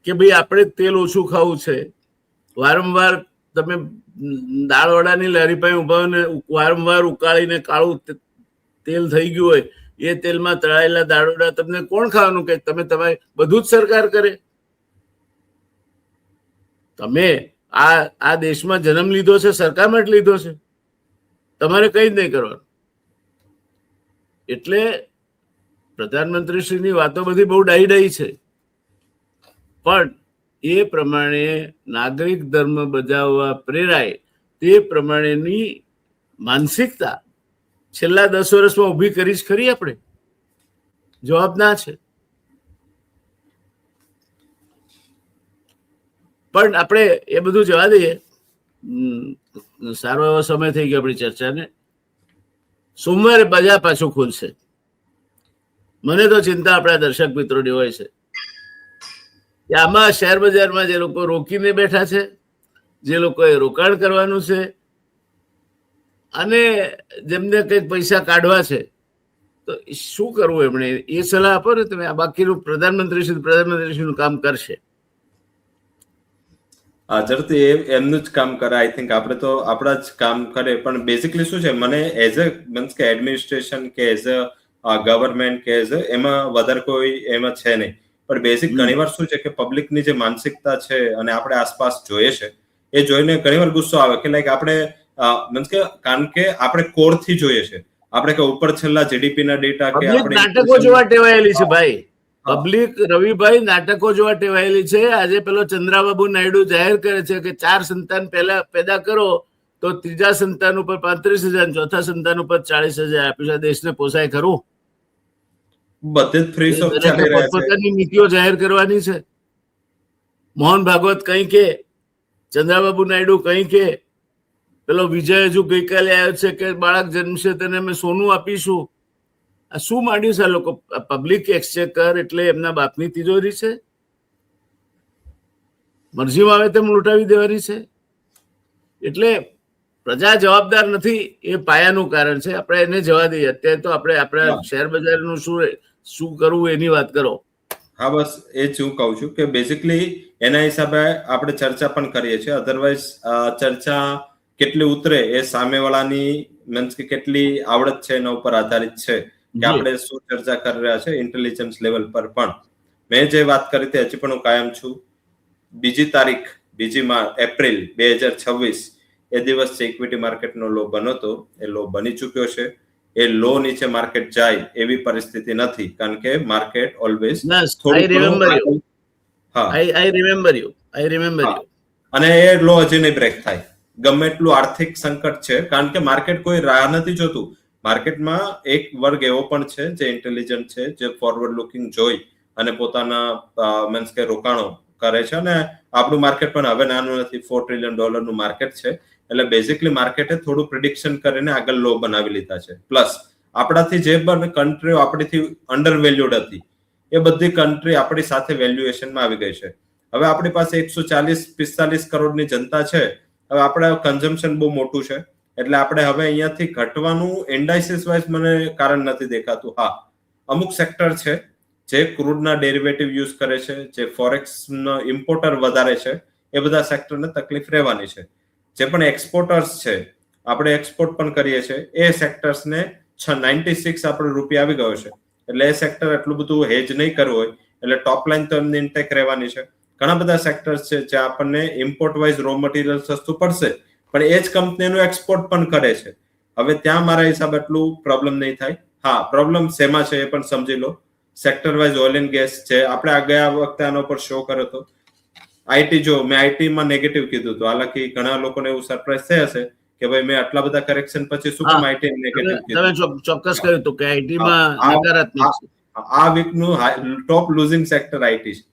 કે ભાઈ આપણે તેલ ઓછું ખાવું છે, વારંવાર તમે દાળવડાની લારી પાસે ઉભા ને વારંવાર ઉકાળીને કાળું તેલ થઈ ગયું હોય, એ તેલમાં તળાયેલા દાળવડા તમને કોણ ખાવાનું કે તમે બધું જ સરકાર કરે? તમે આ દેશમાં જન્મ લીધો છે, સરકારમાં જ લીધો છે, તમારે કઈ જ નહીં કરવાનું. એટલે પ્રધાનમંત્રીશ્રીની વાતો બધી બહુ ડાઈ છે, પણ એ પ્રમાણે નાગરિક ધર્મ બજાવવા પ્રેરાય તે પ્રમાણેની માનસિકતા છેલ્લા 10 વર્ષમાં ઊભી કરી જ ખરી. આપણે જવાબ ના છે. પણ આપણે એ બધું જવા દઈએ. સારો એવો સમય થઈ ગયો આપણી ચર્ચાને. સોમવારે બજાર પાછું ખુલશે. મને તો ચિંતા આપણા દર્શક મિત્રોની હોય છે કે આમાં શેર બજારમાં જે લોકો રોકીને બેઠા છે, જે લોકોએ રોકાણ કરવાનું છે, અને જેમને કંઈક પૈસા કાઢવા છે, તો શું કરવું એમણે એ સલાહ આપો ને તમે. આ બાકીનું પ્રધાનમંત્રીશ્રીનું કામ કરશે. ઝડપથી એમનું જ કામ કરે. આઈ થિંક આપણે તો આપણા જ કામ કરે. પણ બેઝિકલી શું છે, મને એઝ અ મીન્સ કે એડમિનિસ્ટ્રેશન કે એઝ અ ગવર્મેન્ટ કે એઝ એમાં વધારે કોઈ એમાં છે નહીં. પણ બેઝિક ઘણીવાર શું છે કે પબ્લિકની જે માનસિકતા છે અને આપણે આસપાસ જોઈએ છે, એ જોઈને ઘણીવાર ગુસ્સો આવે કે લાઈક આપણે મીન્સ કે કારણ કે આપણે કોરથી જોઈએ છે. આપણે કે ઉપર છેલ્લા જીડીપી ના ડેટા કે આપણે નાટકો જોવા ટેવાયેલી છે ભાઈ. પબ્લિક રવિભાઈ નાટકો જોવા ટેવાયેલી છે. આજે પેલો ચંદ્રાબાબુ નાયડુ જાહેર કરે છે કે 4 સંતાન પહેલા પેદા કરો તો ત્રીજા સંતાન ઉપર 35,000, ચોથા સંતાન ઉપર 40,000 આપ્યું છે. દેશને પોસાય ખરું? બધે જ ફ્રી ઓફ ચાલી રહ્યા છે. પોતાની નીતિઓ જાહેર કરવાની છે. મોહન ભાગવત કઈ કે, ચંદ્રાબાબુ નાયડુ કઈ કે, પેલો વિજય હજુ ગઈકાલે આવ્યો છે કે બાળક જન્મશે તેને અમે સોનું આપીશું. આ શું માંડ્યું છે આ લોકો? પબ્લિક એક્સચેકર એટલે એમના બાપની તિજોરી છે? મરજીમાં આવે તેમ લૂંટાવી દેવાની છે? એટલે પ્રજા જવાબદાર નથી, એ પાયાનું કારણ છે. આપણે એને જવા દઈએ. અત્યારે તો આપણે આપણા શેર બજારનું શું કરવું એની વાત કરો. હા, બસ એ જ હું કહું છું કે બેઝિકલી એના હિસાબે આપણે ચર્ચા પણ કરીએ છીએ. અધરવાઇઝ ચર્ચા કેટલી ઉતરે એ સામેવાળાની મીન્સ કે કેટલી આવડત છે એના ઉપર આધારિત છે કે આપણે શું ચર્ચા કરી રહ્યા છે ઇન્ટેલિજન્સ લેવલ પર. પણ મેં જે વાત કરી તે હજી પણ હું કાયમ છું. 2 તારીખ 2 એપ્રિલ 2026 એ દિવસ ઇક્વિટી માર્કેટનો લો બન્યો હતો. એ લો બની ચુક્યો છે. એ લો નીચે માર્કેટ જાય એવી પરિસ્થિતિ નથી, કારણ કે માર્કેટ ઓલવેઝ અને એ લો હજી નહીં બ્રેક થાય ગમે એટલું આર્થિક સંકટ છે. કારણ કે માર્કેટ કોઈ રાહ નથી જોતું. માર્કેટમાં એક વર્ગ એવો પણ છે જે ઇન્ટેલિજન્ટ છે, જે ફોરવર્ડ લુકિંગ જોઈ અને પોતાના મીન્સ કે રોકાણો કરે છે. અને આપણું માર્કેટ પણ હવે નાનું નથી, $4 ટ્રિલિયન માર્કેટ છે. એટલે બેઝિકલી માર્કેટે થોડું પ્રિડિક્શન કરીને આગળ લો બનાવી લીધા છે. પ્લસ આપણાથી જે પણ કન્ટ્રીઓ આપણીથી અંડર વેલ્યુડ હતી એ બધી કન્ટ્રી આપણી સાથે વેલ્યુએશનમાં આવી ગઈ છે. હવે આપણી પાસે 140-45 કરોડની જનતા છે. હવે આપણે કન્ઝમ્પશન બહુ મોટું છે, એટલે આપણે હવે અહીંયાથી ઘટવાનું ઇન્ડાઇસિસ વાઇઝ મને કારણ નથી દેખાતું. હા, અમુક સેક્ટર છે જે ક્રૂડના ડેરિવેટિવ યુઝ કરે છે, જે ફોરેક્સ ઇમ્પોર્ટર વધારે છે, એ બધા સેક્ટરને તકલીફ રહેવાની છે. જે પણ એક્સપોર્ટર્સ છે, આપણે એક્સપોર્ટ પણ કરીએ છીએ, એ સેક્ટર્સને 96 આપણે રૂપિયા આવી ગયો છે. એટલે એ સેક્ટર એટલું બધું હેજ નહીં કરવું હોય, એટલે ટોપ લાઈન તો એમની ઇન્ટેક રહેવાની છે. ઘણા બધા સેક્ટર્સ છે જ્યાં આપણને ઇમ્પોર્ટ વાઇઝ રો મટીરિયલ સસ્તું પડશે, પણ એ જ કંપનીનું એક્સપોર્ટ પણ કરે છે. હવે ત્યાં મારા હિસાબે એટલું પ્રોબ્લેમ નહીં થાય. હા, પ્રોબ્લેમ શેમાં છે એ પણ સમજી લો. Sector wise oil and gas છે. આપણે આ ગયા વખતે આનો પર શો કર્યો હતો. આઈટી જો મેં આઈટીમાં નેગેટિવ કીધું હતું. હાલાકી ઘણા લોકોને એવું સરપ્રાઈઝ થઈ હશે કે ભાઈ મેં આટલા બધા કરેક્શન પછી શું કામ આઈટી નેગેટિવ કીધું. તમે ચોક્કસ કહ્યું હતું કે આઈટીમાં નકારાત્મક છે. આ વીકનું ટોપ લૂઝિંગ સેક્ટર આઈટી છે.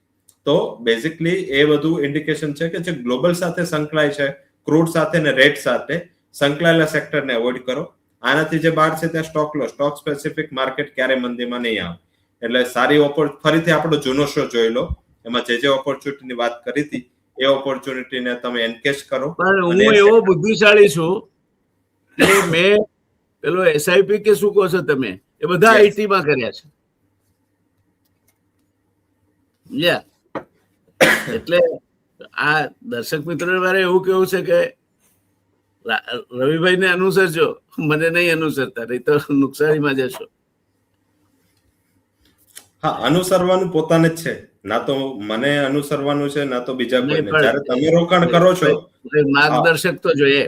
તો બેઝિકલી એ બધું ઇન્ડિકેશન છે કે જે ગ્લોબલ સાથે સંકળાય છે, ક્રૂડ સાથે ને રેટ સાથે સંકળાયેલા સેક્ટરને અવોઇડ કરો. આનાથી જે બહાર છે ત્યાં સ્ટોક લો. સ્ટોક સ્પેસિફિક માર્કેટ ક્યારે મંદીમાં નહીં આવે. એટલે સારી ફરીથી આપણો જૂનો શો જોઈ લો. એમાં જે ઓપોર્ચ્યુનિટીની વાત કરી હતી એ ઓપોર્ચ્યુનિટીને તમે એન્કેશ કરો. પણ હું એવો બુદ્ધિશાળી છું કે મેં પેલો એસઆઈપી કે શું કહો છો તમે, એ બધા આઈટીમાં કર્યા છે. એટલે આ દર્શક મિત્રો મારે એવું કેવું છે કે રવિભાઈ ને અનુસરજો, મને નહીં અનુસરતા, નહીં તો નુકસાનીમાં જશો. હા, અનુસરવાનું પોતાને જ છે. ના તો મને અનુસરવાનું છે ના તો બીજા નહીં, કોઈને. જ્યારે તમે રોકાણ કરો છો, માર્ગદર્શક તો જોઈએ.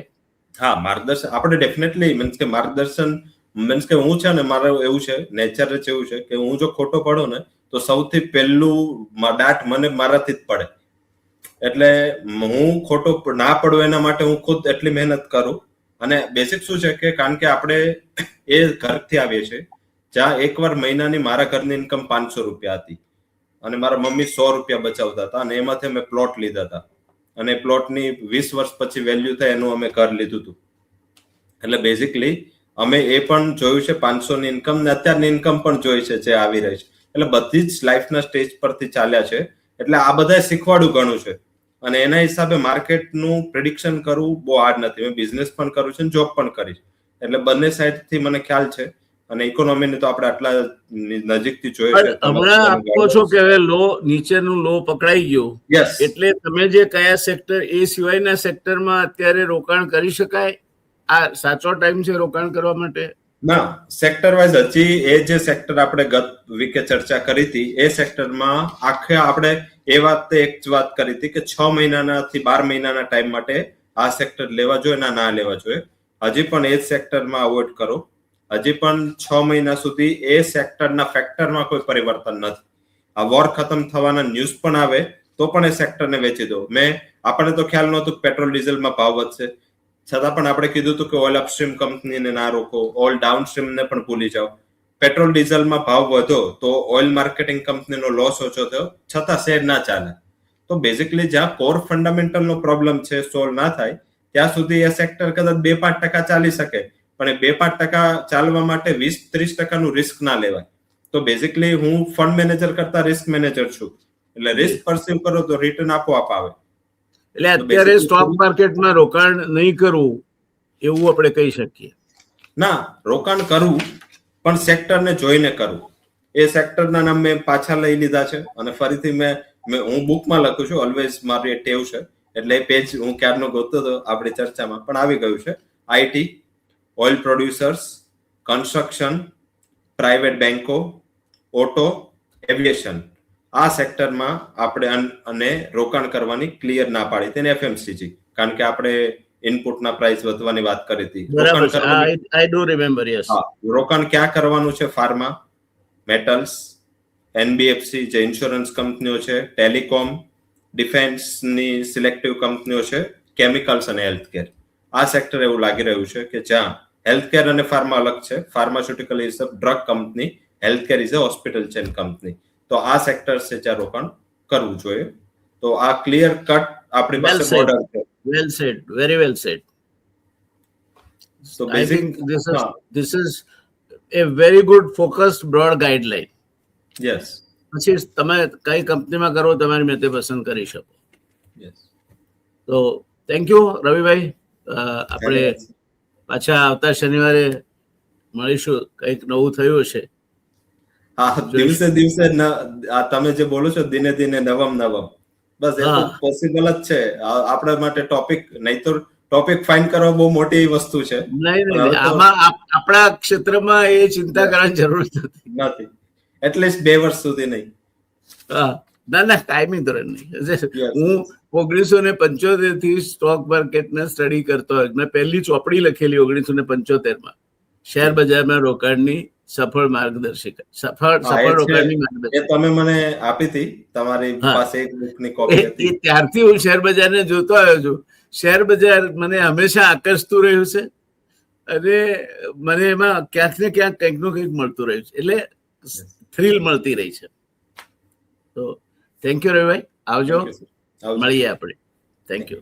હા, માર્ગદર્શન આપણે ડેફિનેટલી મીન્સ કે માર્ગદર્શન મીન્સ કે હું છે ને, મારું એવું છે, નેચર જ એવું છે કે હું જો ખોટો પડું ને તો સૌથી પહેલું દાટ મને મારાથી જ પડે. એટલે હું ખોટો ના પડું એના માટે હું ખુદ એટલી મહેનત કરું. અને બેસિક શું છે કે કારણ કે આપણે એ ઘરથી આવીએ છીએ જ્યાં એકવાર મહિનાની મારા ઘરની ઇન્કમ 500 રૂપિયા હતી અને મારા મમ્મી 100 રૂપિયા બચાવતા હતા, અને એમાંથી અમે પ્લોટ લીધા હતા, અને પ્લોટની 20 વર્ષ પછી વેલ્યુ થાય એનું અમે ઘર લીધું હતું. એટલે બેઝિકલી અમે એ પણ જોયું છે 500 ની ઇન્કમ ને અત્યારની ઇન્કમ પણ જોઈ છે જે આવી રહી છે. એટલે બધી જ લાઈફના સ્ટેજ પરથી ચાલ્યા છે. એટલે આ બધા શીખવાડું ઘણું છે, અને એના હિસાબે માર્કેટનું પ્રિડિક્શન કરવું બહુ હાર્ડ નથી. મેં બિઝનેસ પણ કર્યું છે, જોબ પણ કરી છે, એટલે બંને સાઈડથી મને ખ્યાલ છે. અને ઇકોનોમીને તો આપણે આટલા નજીકથી જોયું છે. હમણાં આપો છો કે હવે નીચેનું લો પકડાઈ ગયું, યસ, એટલે તમે જે કયા સેક્ટર એ સિવાયના સેક્ટરમાં અત્યારે રોકાણ કરી શકાય? આ સાચો ટાઈમ છે રોકાણ કરવા માટે? ના, સેક્ટર વાઇઝ હજી એ જે સેક્ટર આપણે ગત વીકે ચર્ચા કરી હતી એ સેક્ટરમાં આખે આપણે એ વાત એક જ વાત કરી હતી કે 6 મહિનાના થી 12 મહિનાના ટાઈમ માટે આ સેક્ટર લેવા જોઈએ ના લેવા જોઈએ. હજી પણ એ સેક્ટરમાં અવોઇડ કરો. હજી પણ 6 મહિના સુધી એ સેક્ટરના ફેક્ટરમાં કોઈ પરિવર્તન નથી. આ વોર ખતમ થવાના ન્યૂઝ પણ આવે તો પણ એ સેક્ટરને વેચી દો. આપણને તો ખ્યાલ નહોતું પેટ્રોલ ડીઝલમાં ભાવ વધશે, છતાં પણ આપણે કીધું હતું કે ઓઇલ અપસ્ટ્રીમ કંપનીને ના રોકો, ઓઇલ ડાઉનસ્ટ્રીમને પણ ભૂલી જાઓ. પેટ્રોલ ડીઝલમાં ભાવ વધો તો ઓઇલ માર્કેટિંગ કંપનીનો લોસ ઓછો થયો, છતાં શેર ના ચાલે. તો બેઝિકલી જ્યાં કોર ફંડામેન્ટલનો પ્રોબ્લેમ છે સોલ્વ ના થાય ત્યાં સુધી એ સેક્ટર કદાચ 2-5% ચાલી શકે, પણ એ 2-5% ચાલવા માટે 20-30% રિસ્ક ના લેવાય. તો બેઝિકલી હું ફંડ મેનેજર કરતા રિસ્ક મેનેજર છું, એટલે રિસ્ક પરસીવ કરો તો રિટર્ન આપોઆપ આવે. એટલે અત્યારે સ્ટોક માર્કેટમાં રોકાણ નહીં કરવું એવું આપણે કહી શકીએ? ના, રોકાણ કરવું પણ સેક્ટરને જોઈને કરવું. એ સેક્ટરના નામ મેં પાછા લઈ લીધા છે અને ફરીથી હું બુકમાં લખું છું. ઓલવેઝ મારી એ ટેવ છે, એટલે એ પેજ હું ક્યારનો ગોતતો હતો આપણી ચર્ચામાં પણ આવી ગયું છે. IT, oil producers, construction, private બેન્કો, ઓટો, એવિએશન, આ સેક્ટરમાં આપણે અને રોકાણ કરવાની ક્લિયર ના પાડી તેને એફએમસીજી, કારણ કે આપણે ઇનપુટના પ્રાઇસ વધવાની વાત કરી હતી. રોકાણ ક્યાં કરવાનું છે? ફાર્મા, મેટલ્સ, એનબીએફસી જે ઇન્સ્યોરન્સ કંપનીઓ છે, ટેલિકોમ, ડિફેન્સની સિલેક્ટિવ કંપનીઓ છે, કેમિકલ્સ અને હેલ્થકેર. આ સેક્ટર એવું લાગી રહ્યું છે કે જ્યાં હેલ્થકેર અને ફાર્મા અલગ છે. Pharmaceutical is a drug company, healthcare is a hospital chain company. તો આ સેક્ટર છે જ્યાં રોકાણ કરવું જોઈએ. તો આ ક્લિયર કટ આપણી પાસે બોર્ડર છે. Well said, very well said. So I think this is a very good focused broad guideline. Yes. પછી તમે કઈ કંપનીમાં કરો તમારી મેતે પસંદ કરી શકો. Yes. તો થેન્ક યુ રવિભાઈ. આપણે પાછા આવતા શનિવારે મળીશું, કંઈક નવું થયું હશે. હા, દિવસે તમે જે બોલો છો દિને દિને નવમ બસ એ તો પોસિબલ જ છે આપણા માટે. નહીં તો ટોપિક ફાઇન્ડ કરવા બહુ મોટી વસ્તુ છે. નહીં, આમાં આપણા ક્ષેત્રમાં એ ચિંતા કરવાની જરૂર નથી, એટલીસ્ટ 2 વર્ષ સુધી નહીં. ના, ટાઈમિંગ ધોરણ નહીં. હું 1975 થી સ્ટોક માર્કેટને સ્ટડી કરતો હોય. મેં પહેલી ચોપડી લખેલી 1975માં, શેર બજારમાં રોકાણની સફળ માર્ગદર્શિકા. સફળ રોકાણની માર્ગદર્શિકા તમે મને આપી હતી, તમારી પાસે એક બુકની કોપી હતી. ત્યારથી હું શેર બજારને જોતો આવ્યો છું. શેર બજાર મને હંમેશા આકર્ષતું રહ્યું છે, અને મને એમાં ક્યાંક ને ક્યાંક કંઈક નું કંઈક મળતું રહ્યું છે, એટલે થ્રિલ મળતી રહી છે. તો થેન્ક યુ રવિભાઈ, આવજો, મળીએ આપણે. Thank you.